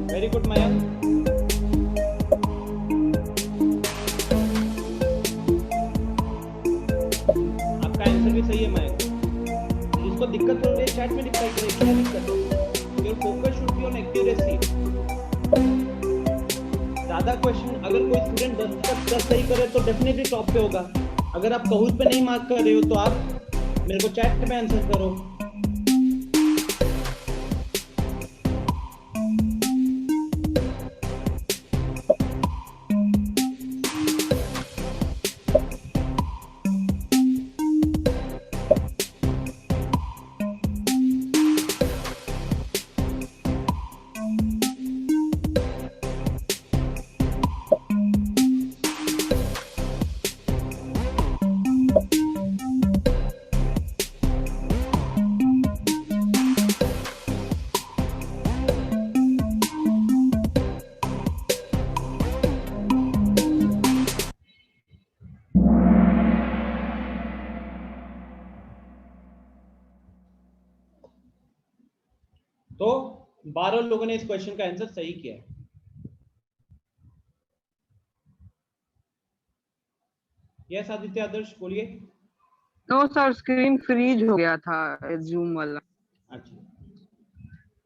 [SPEAKER 1] Very good Mayank. आपका आंसर भी सही है मयंक। जिसको दिक्कत हो रही है चैट में रिप्लाई करें, क्या दिक्कत है? Your focus should be on accuracy. ज्यादा क्वेश्चन अगर कोई स्टूडेंट 10 तक 10 सही करे तो डेफिनेटली टॉप पे होगा। अगर आप कहूत पे नहीं मार्क कर रहे हो तो आप मेरे को चैट में आंसर करो। 12 लोगों ने इस क्वेश्चन का आंसर सही किया है। यस आदित्य आदर्श बोलिए।
[SPEAKER 9] नो सर, स्क्रीन फ्रीज हो गया था जूम वाला।
[SPEAKER 1] अच्छा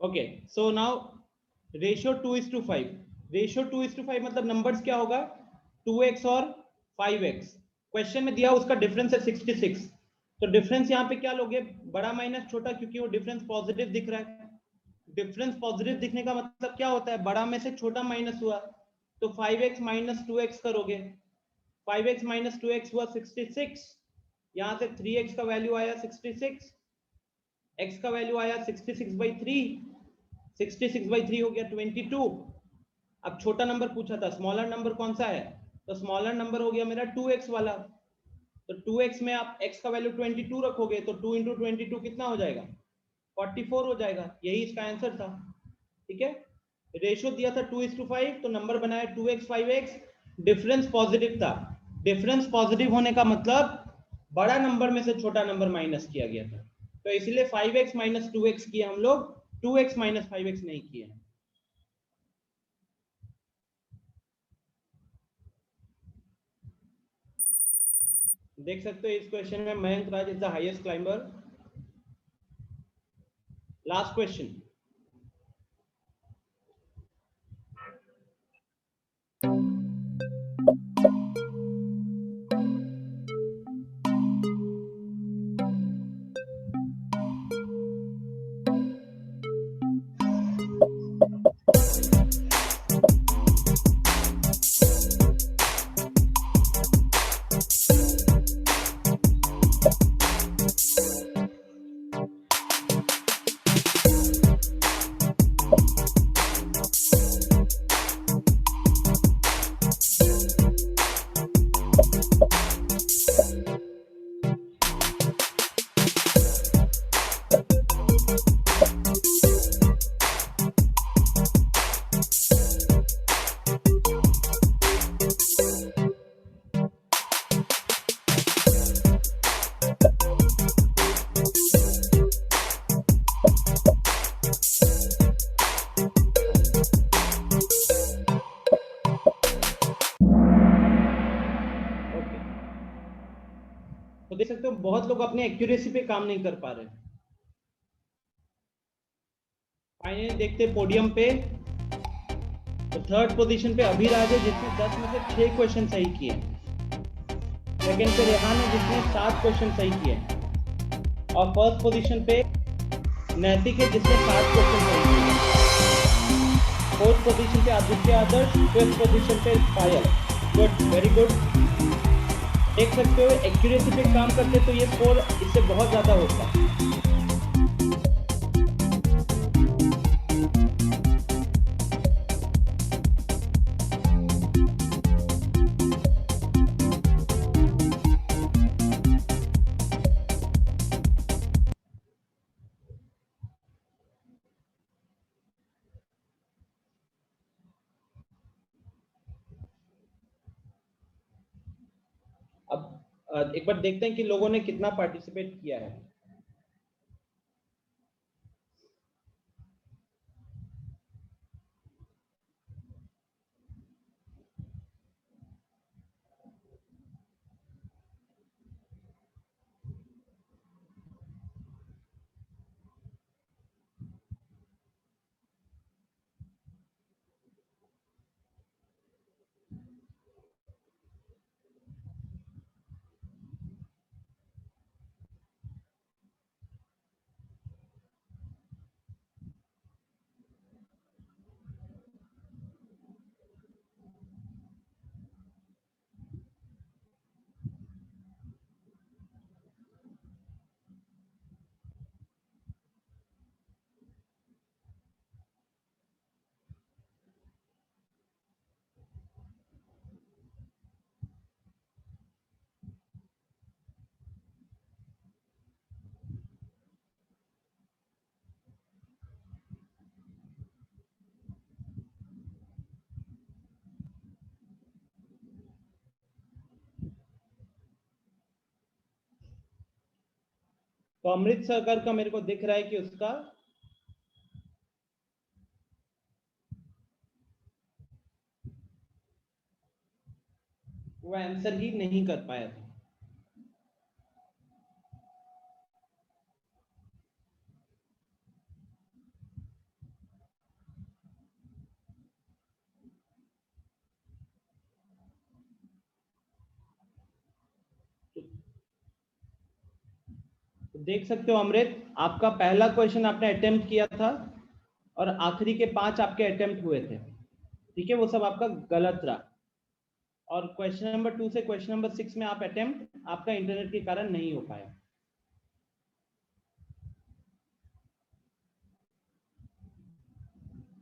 [SPEAKER 1] okay, so now ratio 2:5। Ratio 2:5 मतलब नंबर्स क्या होगा, 2x और 5x। क्वेश्चन में दिया उसका डिफरेंस है 66, तो डिफरेंस यहाँ पे क्या लोगे, बड़ा माइनस छोटा, क्योंकि वो डिफरेंस पॉजिटिव दिख रहा है। डिफरेंस पॉजिटिव दिखने का मतलब क्या होता है, बड़ा में से छोटा माइनस हुआ, तो 5x माइनस 2x करोगे, 5x माइनस 2x हुआ 66, यहाँ से 3x का वैल्यू आया 66, x का वैल्यू आया 66/3, 66/3 हो गया 22। अब छोटा नंबर पूछा था, स्मॉलर नंबर कौन सा है, तो स्मॉलर नंबर हो गया मेरा 2x वाला, तो 2x में आप x का वैल्यू 22 रखोगे, तो 2 × 22 कितना हो जाएगा, 44 हो जाएगा। यही इसका आंसर था। ठीक है, रेशियो दिया था 2:5, तो नंबर बनाया 2x 5x, डिफरेंस पॉजिटिव था। डिफरेंस पॉजिटिव होने का मतलब बड़ा नंबर में से छोटा नंबर माइनस किया गया था, तो इसलिए 5x माइनस 2x किए हम लोग, 2x माइनस 5x नहीं किए। देख सकते हो इस क्वेश्चन में Mayank Raj is the highest climber. Last question, तो देख सकते हो बहुत लोग अपने एक्यूरेसी पे काम नहीं कर पा रहे। फाइनली देखते पोडियम पे, तो थर्ड पोजीशन पे अभिराज है जिसने 10 में से 6 क्वेश्चन सही किए। सेकंड पे रेहान है जिसने 7 क्वेश्चन सही किए, और फर्स्ट पोजीशन पे नैतिक है जिसने 7 क्वेश्चन सही किए। फोर्थ पोजीशन पे आदित्य आदर्श, फिफ्थ पोजीशन पे पायल। Good, very good. देख सकते हो एक्यूरेसी पे काम करते तो ये स्कोर इससे बहुत ज्यादा होता। अब एक बार देखते हैं कि लोगों ने कितना पार्टिसिपेट किया है। तो अमृत सरकार का मेरे को दिख रहा है कि उसका वो आंसर ही नहीं कर पाया था। तो देख सकते हो अमृत, आपका पहला क्वेश्चन आपने अटेम्प्ट किया था और आखिरी के 5 आपके अटेम्प्ट हुए थे, ठीक है, वो सब आपका गलत रहा। और क्वेश्चन नंबर 2 से क्वेश्चन नंबर 6 में आप अटेम्प्ट आपका इंटरनेट के कारण नहीं हो पाया।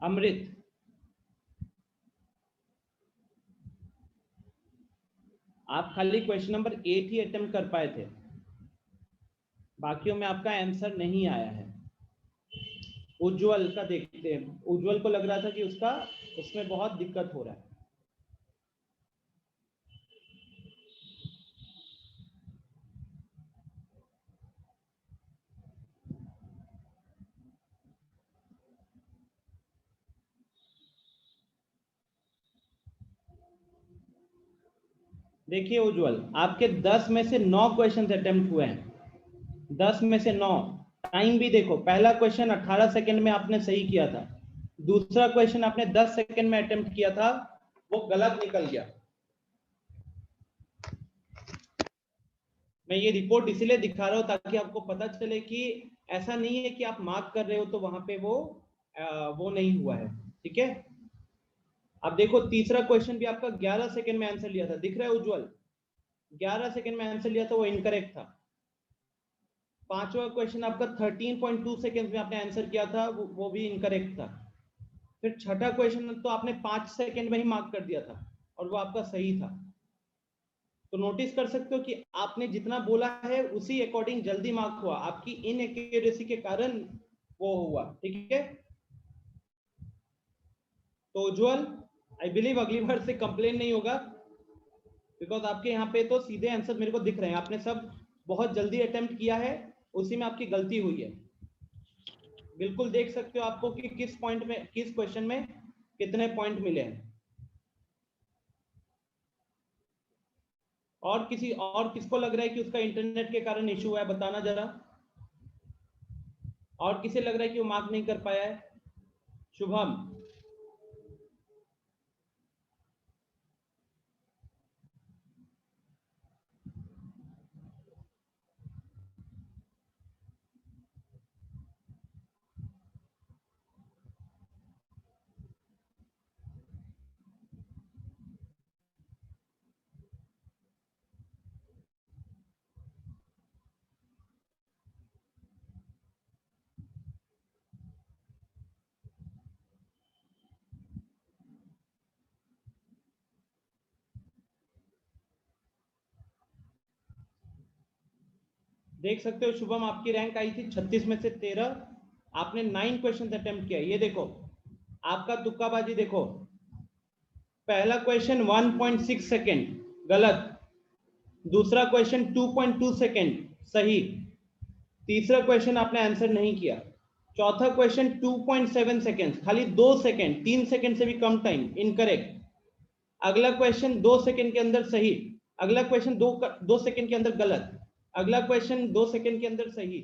[SPEAKER 1] अमृत, आप खाली क्वेश्चन नंबर 8 ही अटेम्प्ट कर पाए थे, बाकियों में आपका आंसर नहीं आया है। उज्जवल का देखते हैं, उज्जवल को लग रहा था कि उसमें बहुत दिक्कत हो रहा है। देखिए उज्जवल, आपके 10 में से 9 क्वेश्चन अटेम्प्ट हुए हैं, 10 में से 9। टाइम भी देखो, पहला क्वेश्चन 18 सेकंड में आपने सही किया था, दूसरा क्वेश्चन आपने 10 सेकंड में अटेम्प्ट किया था, वो गलत निकल गया। मैं ये रिपोर्ट इसलिए दिखा रहा हूं ताकि आपको पता चले कि ऐसा नहीं है कि आप मार्क कर रहे हो तो वहां पे वो नहीं हुआ है, ठीक है। अब देखो तीसरा क्वेश्चन भी आपका 11 सेकंड में आंसर लिया था, दिख रहा है उज्जवल, 11 सेकंड में आंसर लिया था, वो इनकरेक्ट था। पांचवा क्वेश्चन आपका 13.2 सेकंड में आपने आंसर किया था, वो भी इनकरेक्ट था। फिर छठा क्वेश्चन तो आपने 5 सेकंड में ही मार्क कर दिया था और वो आपका सही था। तो नोटिस कर सकते हो कि आपने जितना बोला है उसी अकॉर्डिंग जल्दी मार्क हुआ, आपकी इनएक्यूरेसी के कारण वो हुआ, ठीक है। तो उज्जवल, आई बिलीव अगली बार से कंप्लेन नहीं होगा, बिकॉज आपके यहाँ पे तो सीधे आंसर मेरे को दिख रहे हैं, आपने सब बहुत जल्दी अटेम्प्ट किया है, उसी में आपकी गलती हुई है। बिल्कुल देख सकते हो आपको कि किस पॉइंट में, किस क्वेश्चन में कितने पॉइंट मिले हैं। और किसको लग रहा है कि उसका इंटरनेट के कारण इश्यू हुआ है, बताना जरा। और किसे लग रहा है कि वो मार्क नहीं कर पाया है? शुभम, देख सकते हो शुभम, आपकी रैंक आई थी 36 में से 13, आपने 9 क्वेश्चन अटेम्प्ट किया। ये देखो आपका तुक्काबाजी देखो, पहला क्वेश्चन 1.6 सेकेंड गलत, दूसरा क्वेश्चन 2.2 सेकेंड सही, तीसरा क्वेश्चन आपने आंसर नहीं किया, चौथा क्वेश्चन 2.7 सेकेंड, खाली 2 सेकेंड, 3 सेकेंड से भी कम टाइम, इनकरेक्ट। अगला क्वेश्चन 2 सेकेंड के अंदर सही, अगला क्वेश्चन 2 सेकेंड के अंदर गलत, अगला क्वेश्चन 2 सेकेंड के अंदर सही,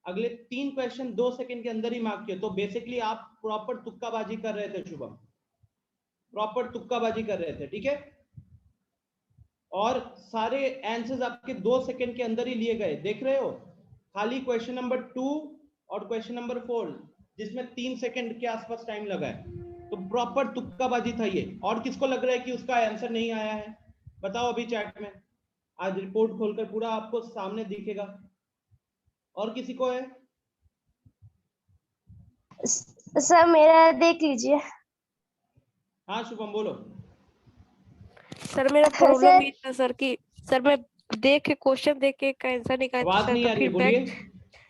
[SPEAKER 1] अगले 3 क्वेश्चन 2 सेकेंड के अंदर ही मार्क किए। तो बेसिकली आप प्रॉपर तुक्काबाजी कर रहे थे शुभम, प्रॉपर तुक्काबाजी कर रहे थे, ठीक है। और सारे आंसर्स आपके 2 सेकेंड के अंदर ही लिए गए, देख रहे हो। खाली क्वेश्चन नंबर 2 और क्वेश्चन नंबर 4 जिसमें 3 सेकेंड के आसपास टाइम लगा है, तो प्रॉपर तुक्काबाजी था ये। और किसको लग रहा है कि उसका आंसर नहीं आया है, बताओ अभी चैट में। आज रिपोर्ट खोलकर पूरा आपको सामने दिखेगा। और किसी को है?
[SPEAKER 8] सर मेरा देख लीजिए।
[SPEAKER 1] हाँ शुभम बोलो।
[SPEAKER 10] सर मेरा प्रॉब्लम ये था सर कि सर मैं क्वेश्चन देख के आंसर निकाल,
[SPEAKER 1] आवाज नहीं आ रही है, बोलिए।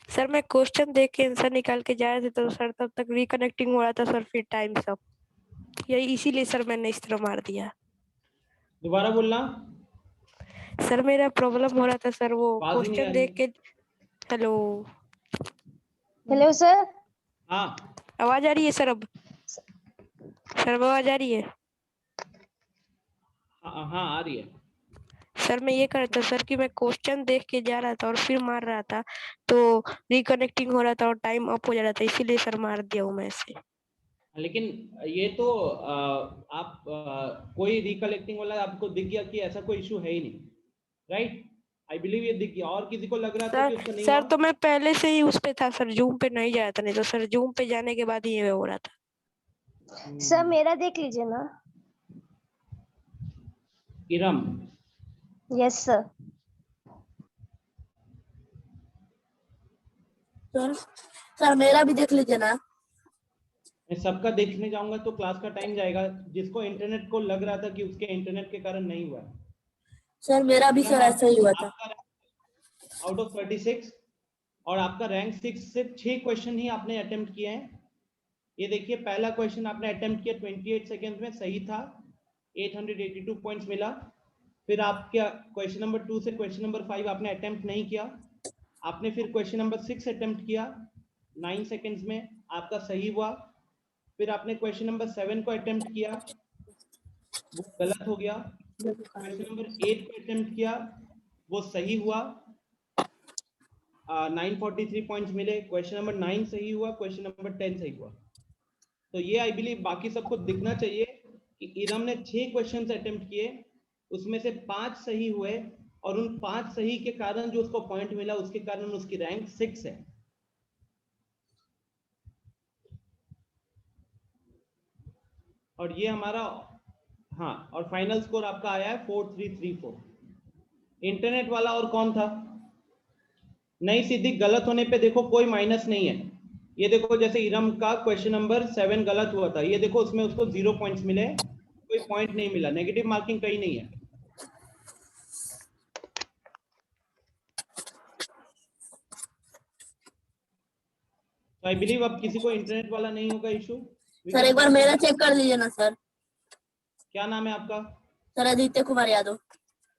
[SPEAKER 10] सर मैं क्वेश्चन देख के आंसर निकाल के जा रहे थे तो सर तब तक रिकनेक्टिंग हो रहा था सर, फिर टाइम सब यही, इसीलिए सर मैंने इस तरह मार दिया।
[SPEAKER 1] दोबारा बोलना।
[SPEAKER 10] सर मेरा प्रॉब्लम हो रहा था सर, वो क्वेश्चन देख के। Hello
[SPEAKER 8] hello sir.
[SPEAKER 1] हाँ
[SPEAKER 10] आवाज आ रही है सर? अब सर आवाज आ रही है?
[SPEAKER 1] हाँ आ रही है।
[SPEAKER 10] सर मैं ये कर रहा था सर कि मैं क्वेश्चन देख के जा रहा था और फिर मार रहा था, तो रिकनेक्टिंग हो रहा था और टाइम अप हो जा रहा था, इसीलिए सर मार दिया हूँ मैं ऐसे।
[SPEAKER 1] लेकिन ये तो आप कोई रिकलेक्टिंग वाला आपको दिख गया कि ऐसा कोई इशू है ही नहीं, राइट? आई बिलीव ये दिख गया, और किसी को लग रहा था कि उसका नहीं
[SPEAKER 10] सर
[SPEAKER 1] हुआ?
[SPEAKER 10] तो मैं पहले से ही उस पे था सर, जूम पे नहीं जा रहा था, नहीं तो सर जूम पे जाने के बाद ही ये हो रहा था।
[SPEAKER 8] सर मेरा देख लीजिए ना।
[SPEAKER 1] Iram,
[SPEAKER 8] yes sir.
[SPEAKER 3] सर मेरा भी देख लीजिए ना।
[SPEAKER 1] मैं सबका देखने जाऊंगा तो क्लास का टाइम जाएगा। जिसको इंटरनेट को लग रहा था कि उसके इंटरनेट के कारण नहीं हुआ।
[SPEAKER 3] सर मेरा भी सर ऐसा ही हुआ था।
[SPEAKER 1] आउट ऑफ 36 और आपका रैंक 6 से 6 क्वेश्चन ही आपने अटेम्प्ट किए हैं। ये देखिए, पहला क्वेश्चन आपने अटेम्प्ट किया 28 सेकेंड में, सही था, 882 पॉइंट्स मिला। फिर आपका क्वेश्चन नंबर 2 से क्वेश्चन नंबर 5 आपने अटेम्प्ट नहीं किया। आपने फिर क्वेश्चन नंबर 6 अटेम्प्ट किया 9 सेकेंड्स में, आपका सही हुआ। फिर आपने क्वेश्चन नंबर 7 को अटेम्प्ट किया, वो गलत हो गया। क्वेश्चन नंबर 8 को अटेम्प्ट किया, वो सही हुआ, 943 पॉइंट्स मिले। क्वेश्चन नंबर 9 सही हुआ, क्वेश्चन नंबर 10 सही हुआ। तो ये आई बिलीव बाकी सबको दिखना चाहिए कि इरम ने 6 क्वेश्चन अटेम्प्ट किए, उसमें से 5 सही हुए, और उन 5 सही के कारण जो उसको पॉइंट मिला, उसके कारण उसकी रैंक 6 है। और ये हमारा, हाँ, और फाइनल स्कोर आपका आया है 4334। इंटरनेट वाला और कौन था? नहीं सीधी, गलत होने पे देखो कोई माइनस नहीं है। ये देखो, जैसे इरम का क्वेश्चन नंबर 7 गलत हुआ था, ये देखो उसमें उसको 0 पॉइंट्स मिले, कोई पॉइंट नहीं मिला, नेगेटिव मार्किंग कहीं नहीं है। तो आई बिलीव अब किसी को इंटरनेट वाला नहीं होगा इशू।
[SPEAKER 3] सर एक बार मेरा चेक कर लीजिए ना सर।
[SPEAKER 1] क्या नाम है आपका?
[SPEAKER 3] सर आदित्य कुमार यादव।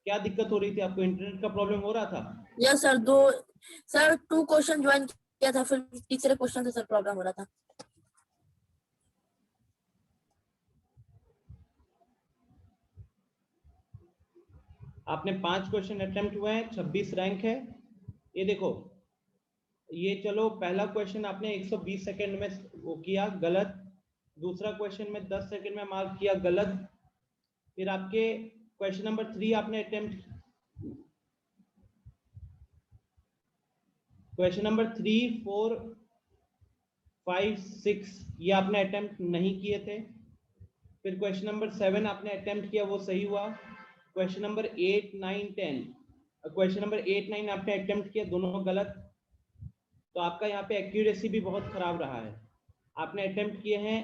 [SPEAKER 1] क्या दिक्कत हो रही थी आपको? इंटरनेट का प्रॉब्लम हो रहा था?
[SPEAKER 3] यस सर, 2 क्वेश्चन ज्वाइन किया था, फिर तीसरे क्वेश्चन से सर प्रॉब्लम हो रहा था।
[SPEAKER 1] आपने 5 क्वेश्चन अटेम्प्ट हुए हैं, 26 रैंक है। ये देखो, ये चलो, पहला क्वेश्चन आपने 120 सेकंड में वो किया, गलत। दूसरा क्वेश्चन में 10 सेकंड में मार्क किया, गलत। फिर आपके क्वेश्चन नंबर 3 आपने अटेम्प्ट, क्वेश्चन नंबर 3, 4, 5, 6 ये आपने अटेम्प्ट नहीं किए थे। फिर क्वेश्चन नंबर 7 आपने अटेम्प्ट किया, वो सही हुआ। क्वेश्चन नंबर 8, 9, 10, क्वेश्चन नंबर 8, 9 आपने अटेम्प्ट किया, दोनों गलत। तो आपका यहाँ पे एक्यूरेसी भी बहुत खराब रहा है। आपने अटेम्प्ट किए हैं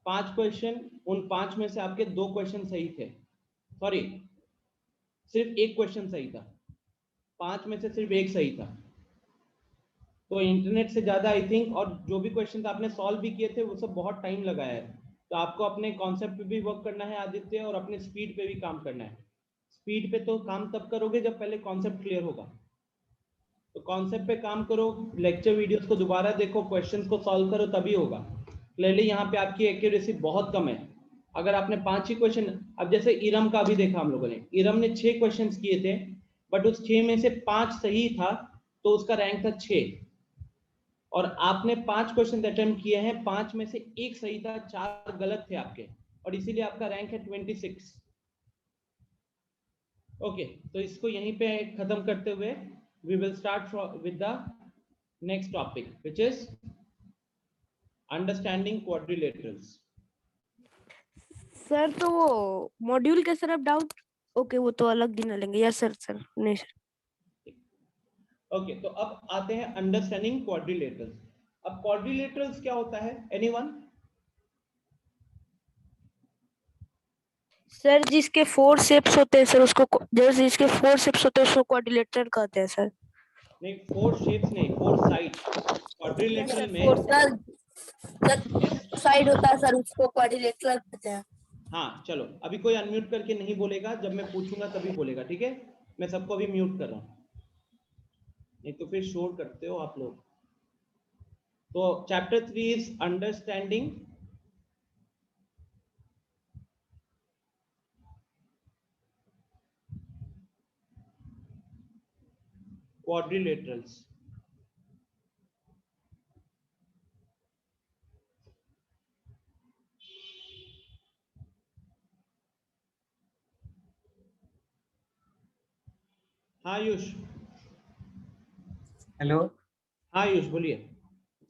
[SPEAKER 1] 5 क्वेश्चन, उन 5 में से आपके 2 क्वेश्चन सही थे, सॉरी सिर्फ 1 क्वेश्चन सही था, 5 में से सिर्फ 1 सही था। तो इंटरनेट से ज्यादा आई थिंक, और जो भी क्वेश्चन आपने सॉल्व भी किए थे वो सब बहुत टाइम लगाया है। तो आपको अपने कॉन्सेप्ट पे भी वर्क करना है आदित्य, और अपने स्पीड पे भी काम करना है। स्पीड पे तो काम तब करोगे जब पहले कॉन्सेप्ट क्लियर होगा। तो कॉन्सेप्ट पे काम करो, लेक्चर वीडियोस को दोबारा देखो, क्वेश्चंस को सॉल्व करो, तभी होगा। क्लियरली यहाँ पे आपकी एक्यूरेसी बहुत कम है। अगर आपने 5 ही क्वेश्चन, अब जैसे इरम का भी देखा हम लोगों ने, इरम ने 6 क्वेश्चन किए थे, बट उस 6 में से 5 सही था, तो उसका रैंक था 6। और आपने 5 क्वेश्चन अटेम्प्ट किए हैं, 5 में से 1 सही था, 4 गलत थे आपके, और इसीलिए आपका रैंक है 26। ओके, तो इसको यहीं पे खत्म करते हुए we will start with the next topic, which is understanding quadrilaterals.
[SPEAKER 10] Sir तो वो मॉड्यूल के सर अब डाउट, ओके वो तो अलग दिन लेंगे। यस सर, सर नहीं सर।
[SPEAKER 1] ओके, तो अब आते हैं अंडरस्टैंडिंग क्वाड्रिलेटरल्स। अब क्वाड्रिलेटरल्स क्या होता है, एनीवन?
[SPEAKER 10] सर जिसके 4 शेप्स होते हैं सर, उसको जैसे जिसके 4 शेप्स होते हैं उसको क्वाड्रिलेटरल कहते हैं सर।
[SPEAKER 1] नहीं, 4 शेप्स नहीं, 4 साइड्स। क्वाड्रिलेटरल में
[SPEAKER 3] साइड होता है सर, उसको क्वाड्रिलेटरल कहते हैं।
[SPEAKER 1] हाँ चलो, अभी कोई अनम्यूट करके नहीं बोलेगा, जब मैं पूछूंगा तभी बोलेगा, ठीक है? मैं सबको अभी म्यूट कर रहा हूँ, नहीं तो फिर शोर करते हो आप लोग। तो चैप्टर 3 इज अंडरस्टैंडिंग क्वाड्रिलेटरल्स। हाँ आयुष।
[SPEAKER 5] हेलो
[SPEAKER 1] हाँ आयुष बोलिए।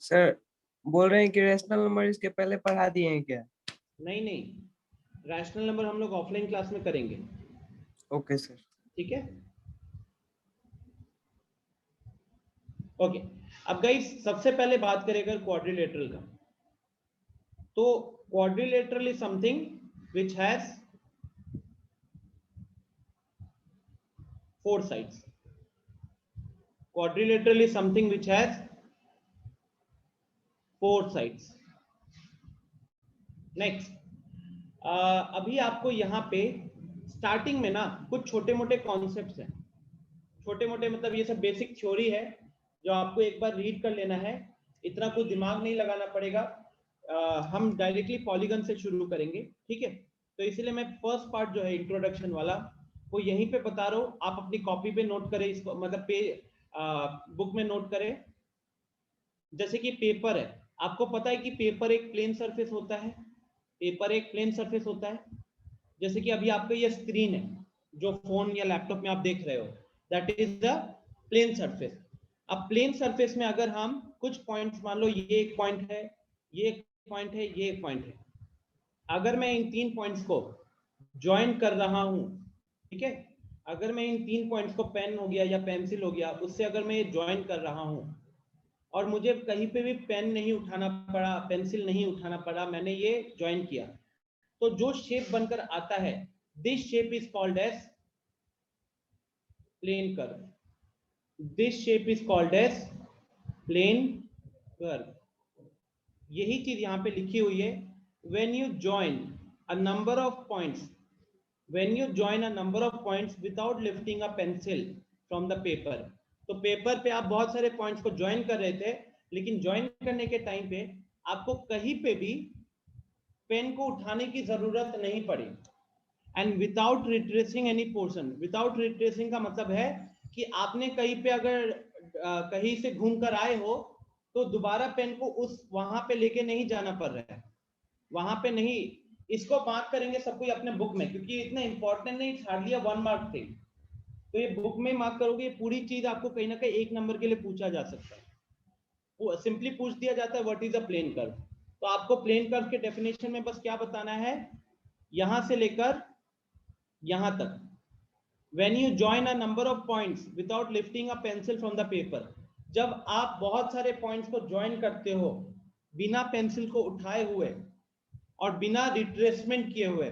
[SPEAKER 5] सर, बोल रहे हैं कि रैशनल नंबर इसके पहले पढ़ा दिए हैं क्या?
[SPEAKER 1] नहीं नहीं, रैशनल नंबर हम लोग ऑफलाइन क्लास में करेंगे।
[SPEAKER 5] Okay sir.
[SPEAKER 1] ठीक है, ओके। अब गाइस सबसे पहले बात करें अगर क्वाड्रिलेटरल का, तो quadrilateral is something which has 4 sides. Quadrilateral is something which has 4 sides. Next, अभी आपको यहाँ पे स्टार्टिंग में ना कुछ छोटे मोटे कॉन्सेप्ट्स हैं, छोटे मोटे मतलब ये सब बेसिक थ्योरी है जो आपको एक बार रीड कर लेना है, इतना कुछ दिमाग नहीं लगाना पड़ेगा। हम डायरेक्टली पॉलीगन से शुरू करेंगे, ठीक है? तो इसलिए मैं फर्स्ट पार्ट जो है इंट्रोडक्शन वाला वो यहीं पे बता रहा हूँ, आप अपनी कॉपी पे नोट करें इसको, मतलब बुक में नोट करें। जैसे कि पेपर है, आपको पता है कि पेपर एक प्लेन सरफेस होता है, पेपर एक प्लेन सरफेस होता है। जैसे कि अभी आपका ये स्क्रीन है जो फोन या लैपटॉप में आप देख रहे हो, that is the plane surface. अब प्लेन सरफेस में अगर हम कुछ पॉइंट्स, मान लो ये एक पॉइंट है, ये एक पॉइंट है, ये एक पॉइंट है, अगर मैं इन 3 पॉइंट्स को ज्वाइन कर रहा हूं, ठीक है, अगर मैं इन 3 पॉइंट्स को पेन हो गया या पेंसिल हो गया उससे अगर मैं ये ज्वाइन कर रहा हूं और मुझे कहीं पे भी पेन नहीं उठाना पड़ा, पेंसिल नहीं उठाना पड़ा, मैंने ये ज्वाइन किया, तो जो शेप बनकर आता है, this shape is called as plane curve. This shape is called as plane curve. यही चीज यहाँ पे लिखी हुई है, when you join a number of points, when you join a number of points without lifting a pencil from the paper, तो paper पे आप बहुत सारे पॉइंट्स को ज्वाइन कर रहे थे, लेकिन ज्वाइन करने के टाइम पे आपको कहीं पे भी पेन को उठाने की जरूरत नहीं पड़ी। And without retracing any portion, without retracing का मतलब है कि आपने कहीं पे अगर कहीं से घूम कर आए हो तो दोबारा पेन को उस वहां पे लेके नहीं जाना पड़ रहा है, वहां पे नहीं। इसको मार्क करेंगे सब कोई अपने बुक में, क्योंकि इतना इंपॉर्टेंट नहीं, हार्डली 1 मार्क थिंग, तो ये बुक में मार्क करोगे, पूरी चीज आपको कहीं ना कहीं 1 नंबर के लिए पूछा जा सकता है। वो सिंपली पूछ दिया जाता है what is a plane curve, तो आपको प्लेन कर्व के डेफिनेशन में बस क्या बताना है, यहां से लेकर यहां तक, when you join a number of points without lifting a pencil from the paper, जब आप बहुत सारे पॉइंट्स को ज्वाइन करते हो बिना पेंसिल को उठाए हुए और बिना रिट्रेसमेंट किए हुए,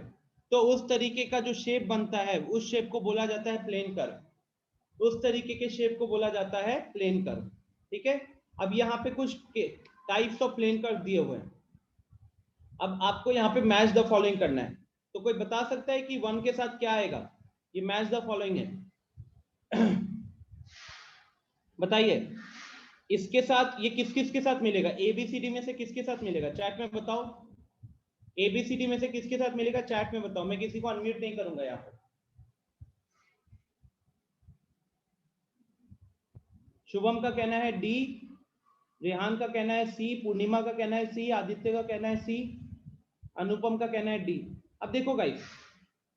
[SPEAKER 1] तो उस तरीके का जो शेप बनता है उस शेप को बोला जाता है प्लेन कर्व। उस तरीके के शेप को बोला जाता है प्लेन कर्व, ठीक है। अब यहाँ पे कुछ टाइप्स ऑफ प्लेन कर्व दिए हुए हैं, अब आपको यहाँ पे मैच द फॉलोइंग करना है। तो कोई बता सकता है कि 1 के साथ क्या आएगा? ये मैच द फॉलोइंग है बताइए, इसके साथ ये किस किस के साथ मिलेगा? ABCD में से किसके साथ मिलेगा? चैट में बताओ, ABCD में से किसके साथ मिलेगा? चैट में बताओ, मैं किसी को अनम्यूट नहीं करूंगा यहाँ पर। शुभम का कहना है D, रेहान का कहना है C, पूर्णिमा का कहना है C, आदित्य का कहना है C, अनुपम का कहना है D। अब देखो गाइस,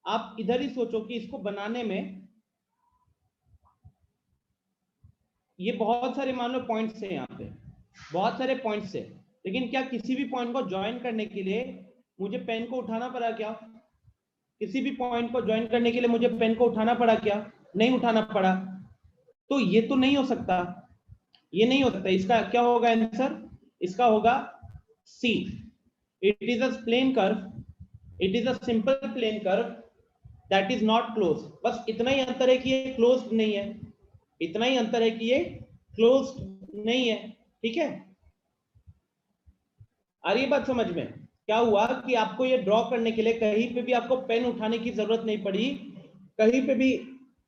[SPEAKER 1] आप इधर ही सोचो कि इसको बनाने में ये बहुत सारे मान लो पॉइंट्स हैं, यहाँ पे बहुत सारे पॉइंट्स हैं, लेकिन क्या किसी भी पॉइंट को ज्वाइन करने के लिए मुझे पेन को उठाना पड़ा क्या? किसी भी पॉइंट को ज्वाइन करने के लिए मुझे पेन को उठाना पड़ा क्या? नहीं उठाना पड़ा। तो ये तो नहीं हो सकता, ये नहीं हो सकता। इसका क्या होगा आंसर? इसका होगा C। It is a plane curve, it is a simple plane curve that is not close. बस इतना ही अंतर है कि ये क्लोज नहीं है, इतना ही अंतर है कि ये क्लोज नहीं है, ठीक है। आ रही बात समझ में? क्या हुआ कि आपको ये ड्रॉ करने के लिए कहीं पे भी आपको पेन उठाने की जरूरत नहीं पड़ी, कहीं पे भी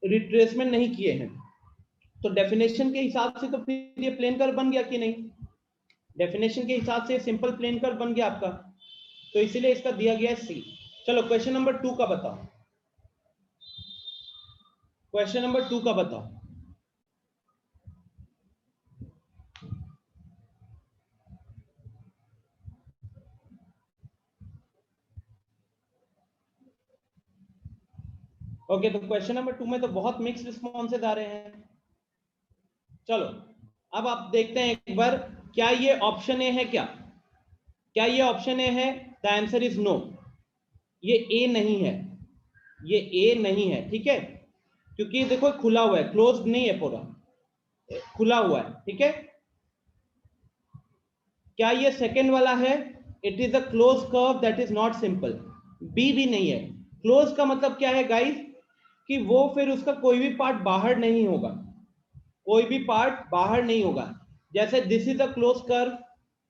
[SPEAKER 1] रिट्रेसमेंट नहीं किए हैं, तो डेफिनेशन के हिसाब से तो फिर ये प्लेन कर्व बन गया कि नहीं? डेफिनेशन के हिसाब से सिंपल प्लेन कर्व बन गया आपका, तो इसीलिए इसका दिया गया है C। चलो क्वेश्चन नंबर 2 का बताओ, क्वेश्चन नंबर 2 का बताओ। ओके, तो क्वेश्चन नंबर 2 में तो बहुत मिक्स रिस्पॉन्सेज आ रहे हैं। चलो अब आप देखते हैं एक बार, क्या ये ऑप्शन ए है? क्या ये ऑप्शन ए है? द आंसर इज नो, ये ए नहीं है, ये ए नहीं है, ठीक है, क्योंकि देखो खुला हुआ है, क्लोज्ड नहीं है, पूरा खुला हुआ है, ठीक है। क्या ये सेकंड वाला है? It is a close curve that is not simple. B भी नहीं है। क्लोज का मतलब क्या है गाइस? कि वो फिर उसका कोई भी पार्ट बाहर नहीं होगा, कोई भी पार्ट बाहर नहीं होगा। जैसे this is a close curve,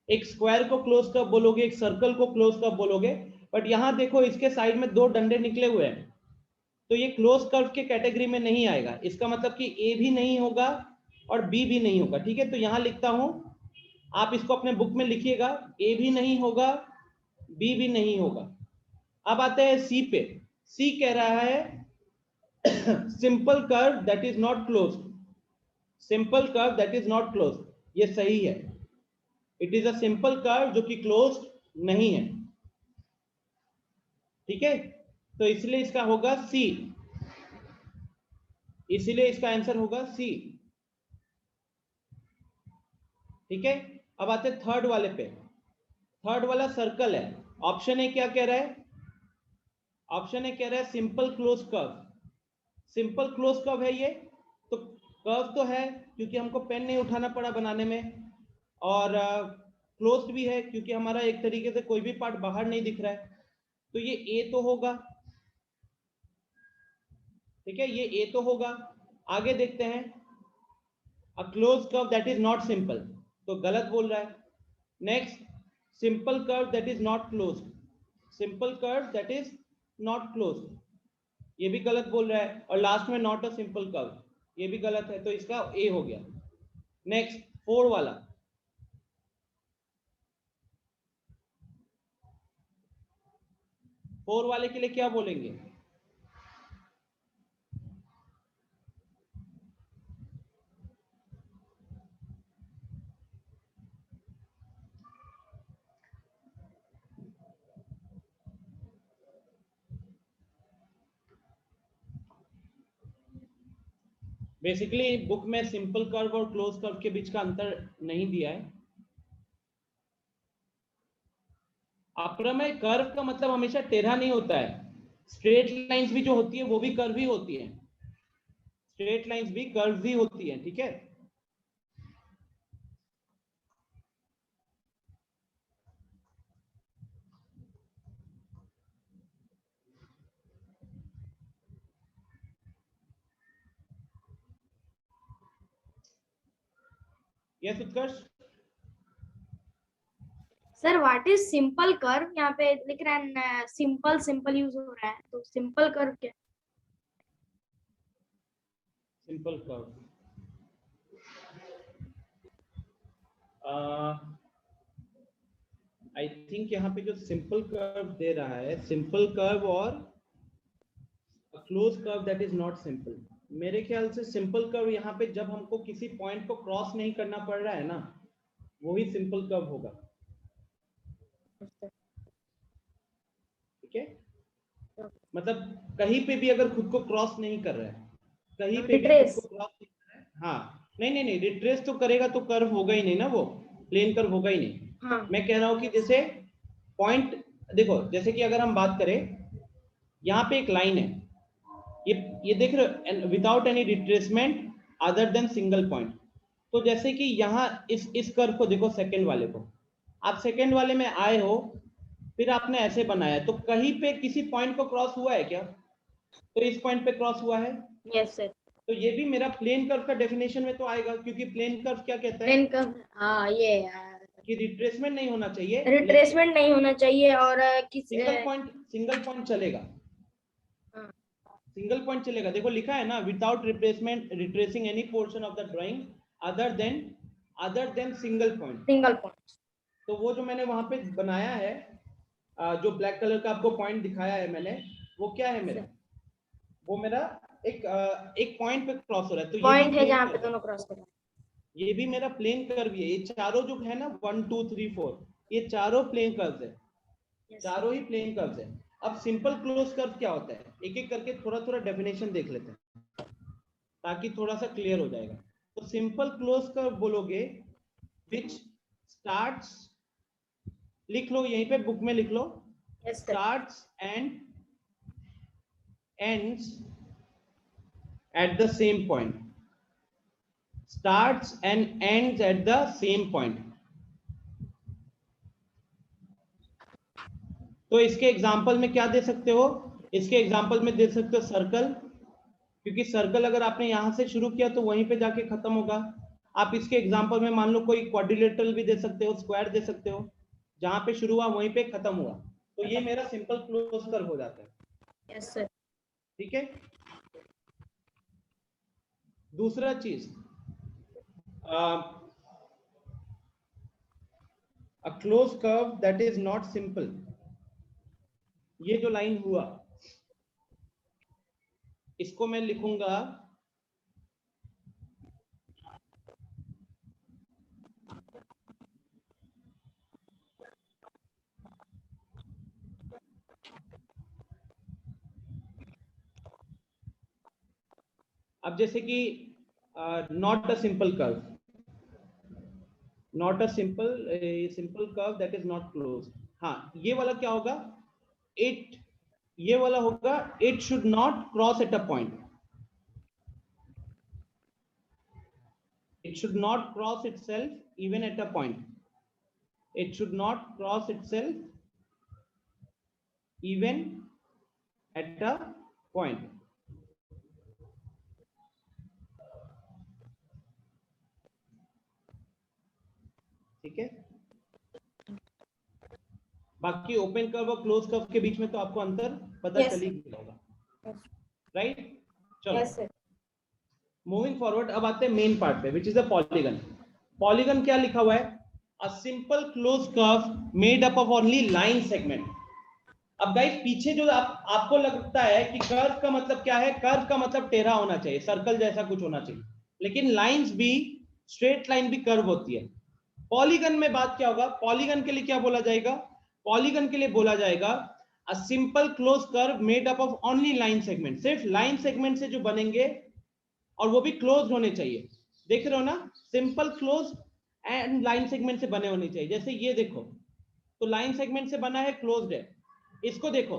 [SPEAKER 1] एक स्क्वायर को क्लोज कर्व बोलोगे, एक सर्कल को क्लोज कर्व बोलोगे, बट यहां देखो इसके साइड में 2 डंडे निकले हुए हैं, तो ये क्लोज कर्व के कैटेगरी में नहीं आएगा। इसका मतलब कि ए भी नहीं होगा और बी भी नहीं होगा, ठीक है। तो यहां लिखता हूं, आप इसको अपने बुक में लिखिएगा, ए भी नहीं होगा, बी भी नहीं होगा। अब आते हैं सी पे। सी कह रहा है simple curve that is not close, simple curve that is not close, ये सही है। It is a simple curve जो कि क्लोज नहीं है, ठीक है। तो इसलिए इसका होगा सी, इसलिए इसका आंसर होगा सी, ठीक है। अब आते हैं थर्ड वाले पे। थर्ड वाला सर्कल है। ऑप्शन ए क्या कह रहा है? ऑप्शन ए कह रहा है simple close curve. Simple close curve है ये, तो कर्व तो है क्योंकि हमको पेन नहीं उठाना पड़ा बनाने में, और क्लोज्ड भी है क्योंकि हमारा एक तरीके से कोई भी पार्ट बाहर नहीं दिख रहा है, तो ये ए तो होगा, ठीक है, ये ए तो होगा। आगे देखते हैं, अ close curve that is not simple, तो गलत बोल रहा है। Next, simple curve that is not closed, simple curve that is not closed, ये भी गलत बोल रहा है। और लास्ट में नॉट अ सिंपल कर्व, ये भी गलत है, तो इसका ए हो गया। नेक्स्ट, 4 वाला, 4 वाले के लिए क्या बोलेंगे? बेसिकली बुक में सिंपल कर्व और क्लोज कर्व के बीच का अंतर नहीं दिया है। अपरमय कर्व का मतलब हमेशा टेढ़ा नहीं होता है, स्ट्रेट लाइंस भी जो होती है वो भी कर्व ही होती है, स्ट्रेट लाइंस भी कर्व ही होती है, ठीक है। Yes Utkarsh.
[SPEAKER 4] Sir what is simple curve? यहाँ पे लिख रहा है सिंपल, सिंपल यूज हो रहा है, तो सिंपल कर्व क्या?
[SPEAKER 1] सिंपल कर्व आई थिंक यहाँ पे जो सिंपल कर्व दे रहा है, सिंपल कर्व और close curve that is not simple, मेरे ख्याल से सिंपल कर्व यहाँ पे जब हमको किसी पॉइंट को क्रॉस नहीं करना पड़ रहा है ना, वही सिंपल कर्व होगा, ठीक है। मतलब कहीं पे भी अगर खुद को क्रॉस नहीं कर रहा है, कहीं पे भी खुद को क्रॉस नहीं कर रहा है, हाँ, नहीं, रिट्रेस तो करेगा तो कर्व होगा ही नहीं ना, वो प्लेन कर्व होगा ही नहीं।
[SPEAKER 4] हाँ।
[SPEAKER 1] मैं कह रहा हूँ कि जैसे पॉइंट देखो, जैसे कि अगर हम बात करें, यहाँ पे एक लाइन है, ये देख रहे हो, without any retracement other than single point. तो जैसे कि यहाँ इस कर्व को देखो, सेकंड वाले को, आप सेकंड वाले में आए हो, फिर आपने ऐसे बनाया, तो कहीं पे किसी पॉइंट को क्रॉस हुआ है क्या? तो इस पॉइंट पे क्रॉस हुआ है।
[SPEAKER 4] Yes sir.
[SPEAKER 1] तो ये भी मेरा प्लेन कर्व का डेफिनेशन में तो आएगा, क्योंकि प्लेन कर्व क्या कहता है?
[SPEAKER 4] प्लेन कर्व, हाँ, ये
[SPEAKER 1] कि रिट्रेसमेंट नहीं होना चाहिए,
[SPEAKER 4] रिट्रेसमेंट नहीं होना चाहिए, और
[SPEAKER 1] सिंगल पॉइंट चलेगा, सिंगल पॉइंट चलेगा। देखो लिखा है ना, without retracing any portion of the drawing other than single point. तो वो जो मैंने वहां पे बनाया है, जो ब्लैक कलर का आपको पॉइंट दिखाया है मैंने, वो क्या है मेरा? वो मेरा एक पॉइंट पे क्रॉस हो रहा है, तो
[SPEAKER 4] पॉइंट है जहाँ पे दोनों क्रॉस कर रहे हैं,
[SPEAKER 1] ये भी मेरा प्लेन कर्व ही है। ये चारों जो है ना, 1 2 3 4, ये चारों प्लेन कर्व्स है, चारों ही प्लेन कर्व्स है। अब सिंपल क्लोज कर्व क्या होता है, एक एक करके थोड़ा थोड़ा डेफिनेशन देख लेते हैं ताकि थोड़ा सा क्लियर हो जाएगा। तो सिंपल क्लोज कर्व बोलोगे विच स्टार्ट्स, लिख लो यहीं पे बुक में लिख लो, starts and ends at the same point, starts and ends at the same point। तो इसके एग्जांपल में क्या दे सकते हो, इसके एग्जांपल में दे सकते हो सर्कल, क्योंकि सर्कल अगर आपने यहां से शुरू किया तो वहीं पे जाके खत्म होगा। आप इसके एग्जांपल में मान लो कोई क्वाड्रिलेटरल भी दे सकते हो, स्क्वायर दे सकते हो, जहां पे शुरू हुआ वहीं पे खत्म हुआ, तो ये मेरा सिंपल क्लोज कर्व हो जाता है।
[SPEAKER 4] Yes sir.
[SPEAKER 1] ठीक है। दूसरा चीज, a closed curve that is not simple, ये जो लाइन हुआ इसको मैं लिखूंगा अब जैसे कि not a simple curve, not a simple curve that is not close. हाँ, ये वाला क्या होगा, इट, ये वाला होगा it should not cross at a point, it should not cross itself even at a point, it should not cross itself even at a point। ठीक है। बाकी ओपन कर्व और क्लोज कर्व के बीच में तो आपको अंतर पता चल ही गया होगा, राइट। चलो
[SPEAKER 4] यस सर।
[SPEAKER 1] मूविंग फॉरवर्ड, अब आते हैं मेन पार्ट पे which is a polygon. Polygon क्या लिखा हुआ है, a simple close curve made up of only line segment. अब गाइस पीछे जो आपको लगता है कि कर्व का मतलब क्या है, कर्व का मतलब टेढ़ा होना चाहिए, सर्कल जैसा कुछ होना चाहिए, लेकिन लाइंस भी, स्ट्रेट लाइन भी कर्व होती है। पॉलीगन में बात क्या होगा, पॉलीगन के लिए क्या बोला जाएगा, पॉलीगन के लिए बोला जाएगा a simple close curve made up of only line segment, सिर्फ लाइन सेगमेंट से जो बनेंगे और वो भी क्लोज होने चाहिए। देख रहे हो ना, simple close and line segment से बने होने चाहिए। जैसे ये देखो, तो लाइन सेगमेंट से बना है, क्लोज्ड है। इसको देखो,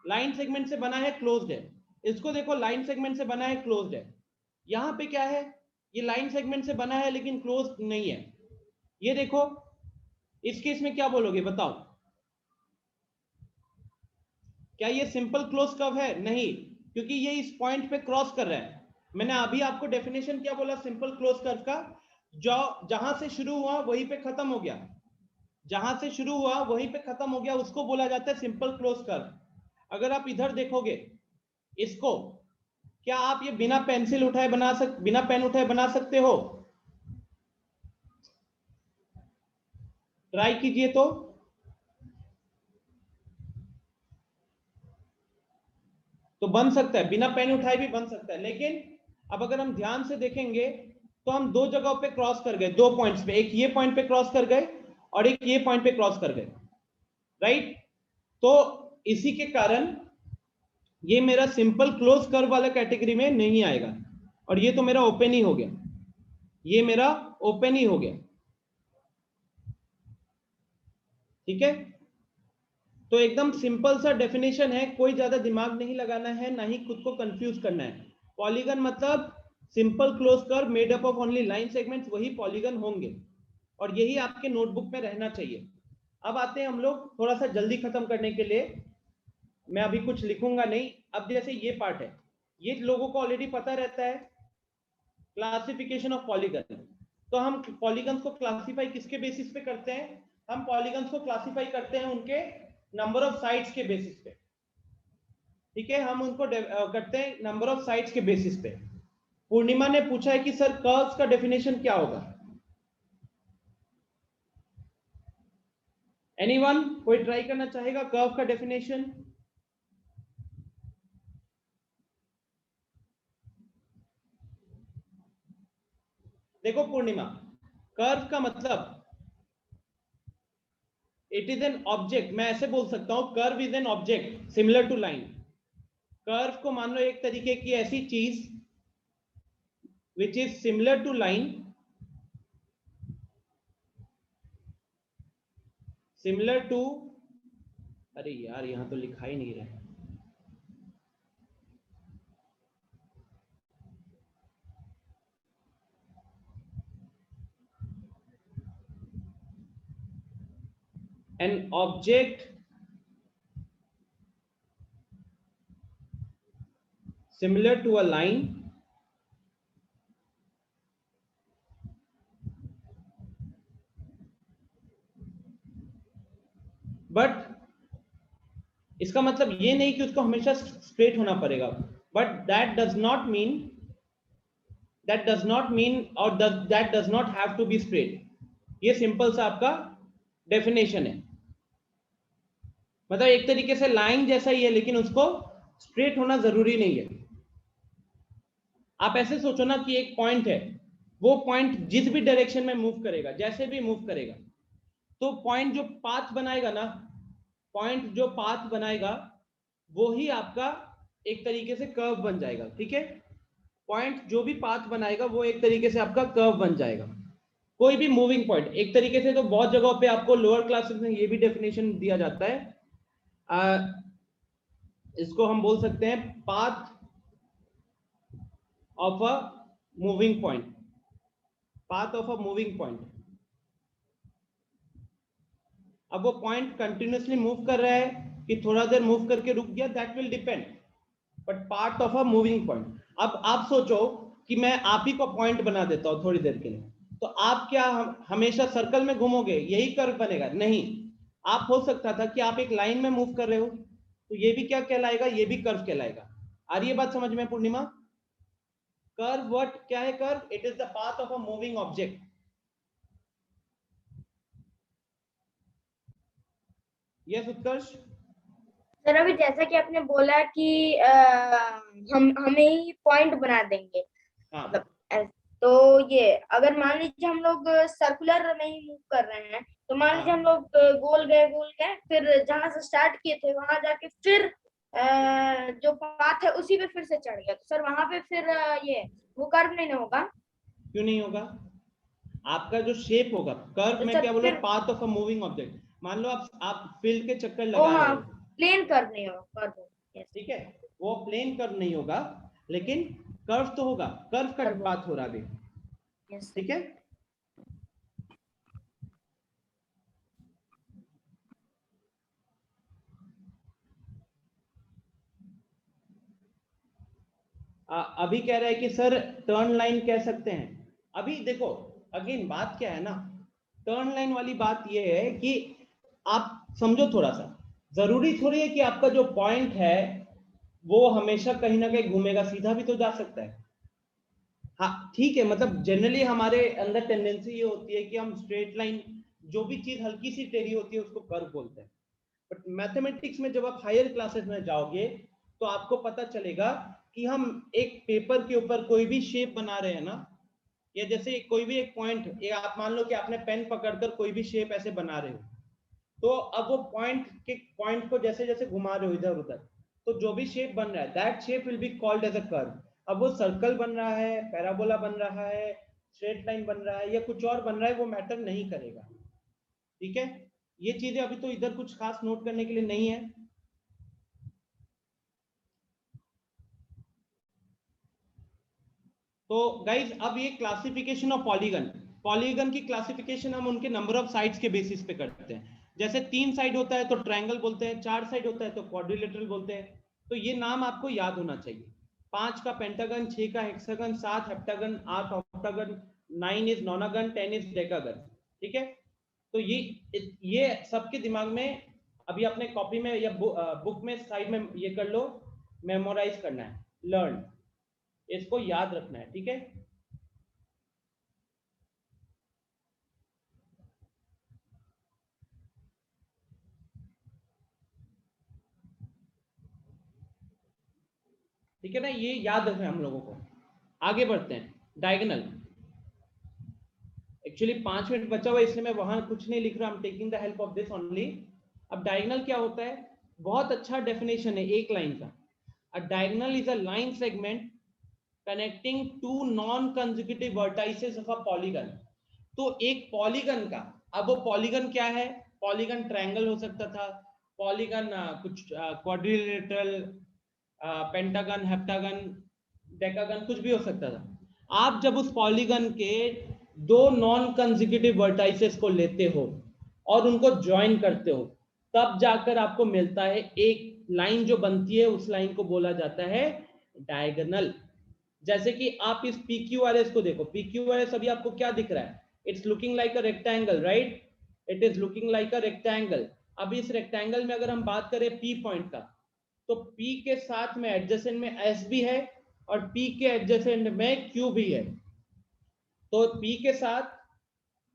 [SPEAKER 1] लाइन सेगमेंट से बना है, क्लोज्ड है। इसको देखो, लाइन सेगमेंट से बना है, क्लोज्ड है। यहां पे क्या है, ये लाइन सेगमेंट से बना है लेकिन क्लोज्ड नहीं है। ये देखो, इस केस में क्या बोलोगे बताओ, क्या ये सिंपल क्लोज कर्व है? नहीं, क्योंकि ये इस पॉइंट पे क्रॉस कर रहा है। मैंने अभी आपको डेफिनेशन क्या बोला सिंपल क्लोज कर्व का, जो जहां से शुरू हुआ वहीं पे खत्म हो गया, जहां से शुरू हुआ वहीं पे खत्म हो गया, उसको बोला जाता है सिंपल क्लोज कर्व। अगर आप इधर देखोगे इसको, क्या आप ये बिना पेंसिल उठाए बिना पेन उठाए बना सकते हो? ट्राई कीजिए तो बन सकता है, बिना पेन उठाए भी बन सकता है। लेकिन अब अगर हम ध्यान से देखेंगे तो हम दो जगहों पे क्रॉस कर गए, दो पॉइंट्स पे, एक ये पॉइंट पे क्रॉस कर गए और एक ये पॉइंट पे क्रॉस कर गए, राइट। तो इसी के कारण ये मेरा सिंपल क्लोज कर्व वाला कैटेगरी में नहीं आएगा, और ये तो मेरा ओपन ही हो गया, ये मेरा ओपन ही हो गया। ठीक है, तो एकदम सिंपल सा डेफिनेशन है, कोई ज्यादा दिमाग नहीं लगाना है, ना ही खुद को कंफ्यूज करना है। पॉलीगन मतलब simple close curve made up of only line segments, वही पॉलीगन होंगे, और यही आपके नोटबुक में रहना चाहिए। अब आते हैं हम लोग थोड़ा सा जल्दी खत्म करने के लिए, मैं अभी कुछ लिखूंगा नहीं। अब जैसे ये पार्ट है, ये लोगों को ऑलरेडी पता रहता है, क्लासिफिकेशन ऑफ पॉलीगन। तो हम पॉलीगन्स को क्लासिफाई किसके बेसिस पे करते हैं, हम पॉलीगन्स को क्लासिफाई करते हैं उनके नंबर ऑफ साइड्स के बेसिस पे। ठीक है, हम उनको करते हैं नंबर ऑफ साइड्स के बेसिस पे। पूर्णिमा ने पूछा है कि सर कर्व्स का डेफिनेशन क्या होगा, एनीवन कोई ट्राई करना चाहेगा कर्व का डेफिनेशन? देखो पूर्णिमा, कर्व का मतलब इट इज एन ऑब्जेक्ट, मैं ऐसे बोल सकता हूं curve is an object similar to line. Curve को मान लो एक तरीके की ऐसी चीज which is similar to line, similar to, अरे यार यहां तो लिखा ही नहीं रहा, an object similar to a line but इसका मतलब ये नहीं कि उसको हमेशा स्ट्रेट होना पड़ेगा, but that does not mean और that does not have to be straight. ये सिंपल सा आपका डेफिनेशन है, मतलब एक तरीके से लाइन जैसा ही है लेकिन उसको स्ट्रेट होना जरूरी नहीं है। आप ऐसे सोचो ना कि एक पॉइंट है, वो पॉइंट जिस भी डायरेक्शन में मूव करेगा, जैसे भी मूव करेगा, तो पॉइंट जो पाथ बनाएगा ना, पॉइंट जो पाथ बनाएगा वो ही आपका एक तरीके से कर्व बन जाएगा। ठीक है, पॉइंट जो भी पाथ बनाएगा वो एक तरीके से आपका कर्व बन जाएगा। कोई भी मूविंग पॉइंट, एक तरीके से तो बहुत जगहों पे आपको लोअर क्लासेस में ये भी डेफिनेशन दिया जाता है, इसको हम बोल सकते हैं path of a moving point, path of a moving point. अब वो पॉइंट कंटिन्यूअसली मूव कर रहा है कि थोड़ा देर मूव करके रुक गया, that will depend, but part of a moving point. अब आप सोचो कि मैं आप ही को पॉइंट बना देता हूं थोड़ी देर के लिए, तो आप क्या हमेशा सर्कल में घूमोगे, यही कर्व बनेगा? नहीं, आप हो सकता था कि आप एक लाइन में मूव कर रहे हो, तो ये भी क्या कहलाएगा, ये भी कर्व कहलाएगा। आ रही है बात समझ में पूर्णिमा? कर्व व्हाट क्या है? Curve it is the path of a moving object. Yes Utkarsh?
[SPEAKER 4] Sir अभी जैसा कि आपने बोला कि हमें ही पॉइंट बना देंगे,
[SPEAKER 1] हाँ,
[SPEAKER 4] मतलब तो ये अगर मान लीजिए हम लोग सर्कुलर में ही मूव कर रहे हैं, तो मान लीजिए हम लोग गोल गए, फिर जहां से स्टार्ट किए थे वहां जाके फिर जो पाथ है उसी पे फिर से चढ़ गया, तो सर वहां पे फिर ये वो कर्व नहीं ना होगा?
[SPEAKER 1] क्यों नहीं होगा? आपका जो शेप होगा, कर्व में क्या बोला? Path of a moving object. मान लो आप फील्ड के चक्कर लगा रहे हो,
[SPEAKER 4] प्लेन कर्व नहीं होगा, कर्व।
[SPEAKER 1] ठीक है, वो प्लेन कर्व नहीं होगा लेकिन कर्व तो होगा, कर्व का बात हो रहा है अभी। ठीक है, अभी कह रहा है कि सर टर्न लाइन कह सकते हैं। अभी देखो अगेन बात क्या है ना, टर्न लाइन वाली बात ये है कि आप समझो थोड़ा सा, जरूरी थोड़ी है कि आपका जो पॉइंट है वो हमेशा कहीं ना कहीं घूमेगा, सीधा भी तो जा सकता है। हाँ ठीक है, मतलब जनरली हमारे अंदर टेंडेंसी ये होती है कि हम स्ट्रेट लाइन, जो भी चीज हल्की सी टेढ़ी होती है उसको कर्व बोलते हैं, बट मैथमेटिक्स में जब आप हायर क्लासेस में जाओगे तो आपको पता चलेगा कि हम एक पेपर के ऊपर कोई भी शेप बना रहे हैं ना, या जैसे कोई भी एक पॉइंट, या आप मान लो कि आपने पेन पकड़कर कोई भी शेप ऐसे बना रहे हो, तो अब वो पॉइंट को जैसे जैसे घुमा रहे हो इधर उधर, तो जो भी शेप बन रहा है that shape will be called as a curve. अब वो सर्कल बन रहा है, पैराबोला बन रहा है, स्ट्रेट लाइन बन रहा है या कुछ और बन रहा है, वो मैटर नहीं करेगा। ठीक है, ये चीजें अभी तो इधर कुछ खास नोट करने के लिए नहीं है। तो गाइज अब ये क्लासिफिकेशन ऑफ पॉलीगन, पॉलीगन की क्लासिफिकेशन हम उनके नंबर ऑफ साइड्स के बेसिस पे करते हैं। जैसे 3 साइड होता है तो ट्रायंगल बोलते हैं, 4 साइड होता है तो क्वाड्रिलेटरल बोलते हैं। तो ये नाम आपको याद होना चाहिए। 5 का पेंटागन, 6 का hexagon, 7 heptagon, 8 octagon, 9 is नोनागन, 10 is decagon. ठीक है, तो ये सबके दिमाग में अभी अपने कॉपी में या बुक में साइड में ये कर लो, मेमोराइज करना है, लर्न, इसको याद रखना है। ठीक है, ठीक है ना, ये याद रखना है हम लोगों को। आगे बढ़ते हैं, डायगोनल। एक्चुअली 5 मिनट बचा हुआ इसलिए मैं वहां कुछ नहीं लिख रहा, I am taking the help of this only. अब डायगोनल क्या होता है, बहुत अच्छा डेफिनेशन है एक लाइन का। A diagonal is a line segment connecting to non consecutive vertices of a polygon. तो एक पॉलीगन का, अब वो पॉलीगन क्या है, पॉलीगन ट्रायंगल हो सकता था, पॉलीगन कुछ क्वाड्रिलेटरल, पेंटागन, हेप्टागन, डेकागन, कुछ भी हो सकता था। आप जब उस पॉलीगन के दो नॉन कंसेक्यूटिव वर्टाइसेस को लेते हो और उनको ज्वाइन करते हो, तब जाकर आपको मिलता है एक लाइन जो बनती है, उस लाइन को बोला जाता है डायगोनल। जैसे कि आप इस PQRS को देखो, PQRS अभी आपको क्या दिख रहा है, it's looking like a rectangle, right, it is looking like a rectangle. अब इस रेक्टेंगल में अगर हम बात करें P पॉइंट का, तो P के साथ में एडजेसेंट में S भी है और P के एडजेसेंट में Q भी है। तो P के साथ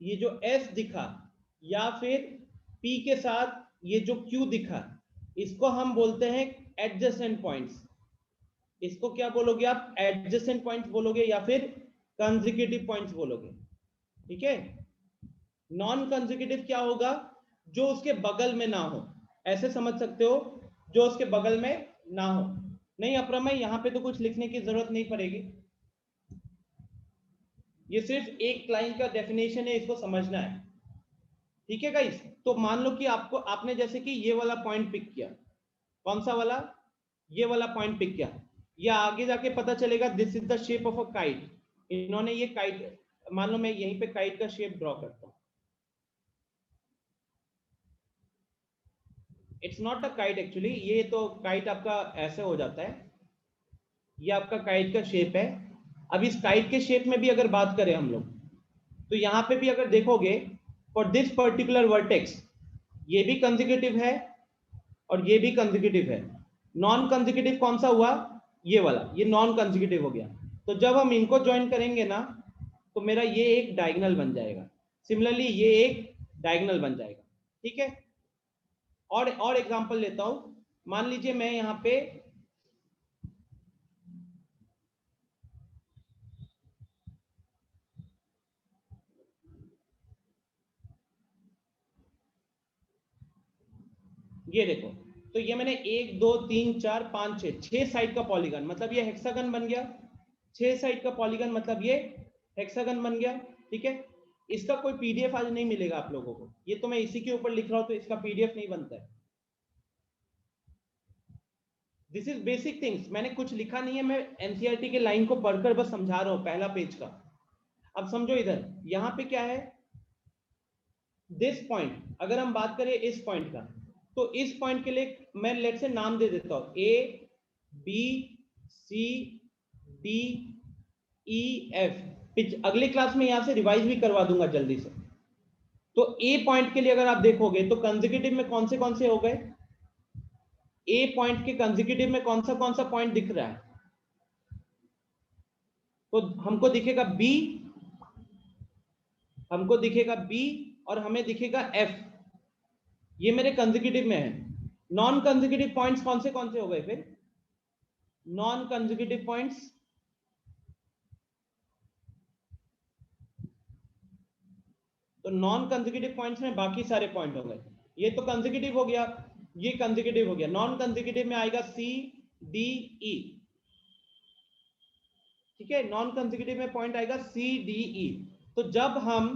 [SPEAKER 1] ये जो S दिखा या फिर P के साथ ये जो Q दिखा, इसको हम बोलते हैं एडजेसेंट पॉइंट्स। इसको क्या बोलोगे आप, एडजेसेंट पॉइंट्स बोलोगे या फिर कंसेक्यूटिव पॉइंट्स बोलोगे, ठीक है। नॉन कंसेक्यूटिव क्या होगा, जो उसके बगल में ना हो, ऐसे समझ सकते हो, जो उसके बगल में ना हो। नहीं अप्रमेय, यहां पे तो कुछ लिखने की जरूरत नहीं पड़ेगी, ये सिर्फ एक लाइन का डेफिनेशन है, इसको समझना है, ठीक है गाइस। तो मान लो कि आपने जैसे कि ये वाला पॉइंट पिक किया, कौन सा वाला, ये वाला पॉइंट पिक किया, या आगे जाके पता चलेगा this is the shape of a kite. इन्होंने ये काइट, मान लो मैं यहीं पे काइट का शेप ड्रॉ करता हूं, it's not a kite actually, ये तो काइट आपका ऐसे हो जाता है, ये आपका काइट का शेप है। अब इस काइट के शेप में भी अगर बात करें हम लोग, तो यहां पे भी अगर देखोगे, फॉर दिस पर्टिकुलर वर्टेक्स, ये भी कंसेक्यूटिव है और ये भी कंसेक्यूटिव है। नॉन कंसेक्यूटिव कौन सा हुआ, ये वाला, ये नॉन कंसेक्यूटिव हो गया। तो जब हम इनको ज्वाइन करेंगे ना, तो मेरा ये एक डायगोनल बन जाएगा, सिमिलरली ये एक डायगोनल बन जाएगा, ठीक है। और एग्जांपल लेता हूं, मान लीजिए मैं यहां पे ये देखो, तो ये मैंने 1 2 3 4 5 6 साइड का पॉलीगन, मतलब ये हेक्सागन बन गया। 6 साइड का पॉलीगन मतलब ये हेक्सागन बन गया, ठीक है। इसका कोई पीडीएफ आज नहीं मिलेगा आप लोगों को, ये तो मैं इसी के ऊपर लिख रहा हूं, तो इसका पीडीएफ नहीं बनता है। दिस इज बेसिक थिंग्स, मैंने कुछ लिखा नहीं है, मैं एनसीईआरटी के लाइन को पढ़कर बस समझा रहा हूं, पहला पेज का। अब समझो इधर, यहां पे क्या है, दिस पॉइंट, अगर हम बात करें इस पॉइंट का, तो इस पॉइंट के लिए मैं लेट से नाम दे देता हूं, A B C D E F। अगले क्लास में यहां से रिवाइज भी करवा दूंगा जल्दी से। तो A पॉइंट के लिए अगर आप देखोगे, तो कंसेक्यूटिव में कौन से हो गए, A पॉइंट के कंसेक्यूटिव में कौन सा पॉइंट दिख रहा है, तो हमको दिखेगा B, हमको दिखेगा B और हमें दिखेगा F, ये मेरे कंसेक्यूटिव में है। नॉन कंसेक्यूटिव पॉइंट्स कौन से हो गए फिर, नॉन कंसेक्यूटिव पॉइंट्स, तो नॉन कंसेक्यूटिव पॉइंट्स में बाकी सारे पॉइंट हो गए। ये तो कंसेक्यूटिव हो गया, ये कंसेक्यूटिव हो गया। नॉन कंसेक्यूटिव में आएगा C D E, ठीक है, नॉन कंसेक्यूटिव में पॉइंट आएगा C D E। तो जब हम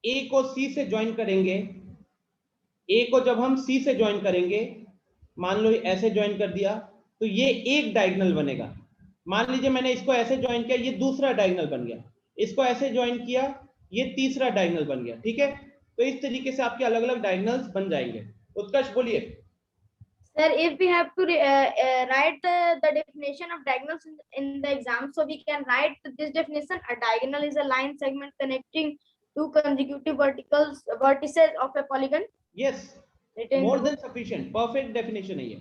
[SPEAKER 1] A को C से ज्वाइन करेंगे, A को जब हम C से ज्वाइन करेंगे, मान लो ऐसे ज्वाइन कर दिया, तो ये एक डायगोनल बनेगा। मान लीजिए मैंने इसको ऐसे ज्वाइन किया, ये दूसरा डायगोनल बन गया, इसको ऐसे ज्वाइन किया, ये तीसरा डायगोनल बन गया, ठीक है। तो इस तरीके से आपके अलग अलग डायगोनल्स बन जाएंगे। उत्कर्ष बोलिए।
[SPEAKER 4] Sir, if we have to write the definition of diagonals in the exam, so we can write this definition: a diagonal is a line segment connecting two consecutive vertices of a polygon.
[SPEAKER 1] Yes, more than sufficient, perfect definition है ये,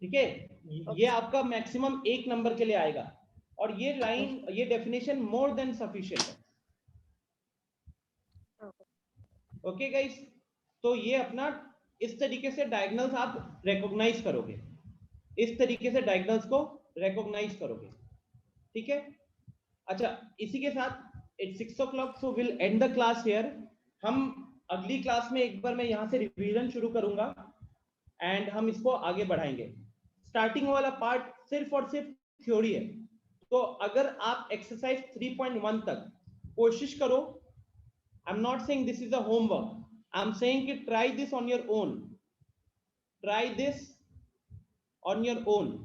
[SPEAKER 1] ठीक है। ये आपका maximum 1 number के लिए आएगा, और ये लाइन, ये डेफिनेशन मोर देन सफिशिएंट है। ओके गाइस, तो ये अपना इस तरीके से डायगोनल्स आप रिकॉग्नाइज करोगे, इस तरीके से डायगोनल्स को रिकॉग्नाइज करोगे, ठीक है। अच्छा, इसी के साथ it's 6 o'clock, so we'll end the class here. हम अगली क्लास में एक बार मैं यहाँ से रिवीजन शुरू करूंगा एंड हम इसको आगे बढ़ाएंगे. स्टार्टिंग वाला पार्ट सिर्फ और सिर्फ थ्योरी है, तो अगर आप एक्सरसाइज 3.1 तक कोशिश करो, I am not saying this is a homework, I am saying कि try this on your own, try this on your own.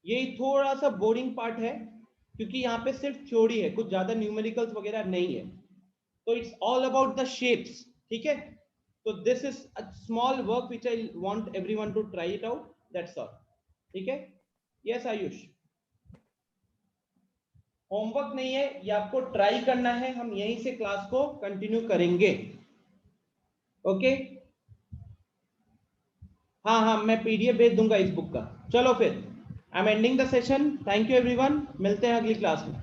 [SPEAKER 1] ये थोड़ा सा बोरिंग पार्ट है क्योंकि यहाँ पे सिर्फ थ्योरी है, कुछ ज्यादा न्यूमेरिकल्स वगैरह नहीं है, तो it's all about the shapes. ठीक है, तो this is a small work which I want everyone to try it out, that's all. ठीक है, यस आयुष, होमवर्क नहीं है, ये आपको ट्राई करना है, हम यहीं से क्लास को कंटिन्यू करेंगे. ओके हाँ हाँ, मैं पीडीएफ भेज दूंगा इस बुक का. चलो फिर, I am ending the session. Thank you everyone, मिलते हैं अगली क्लास में.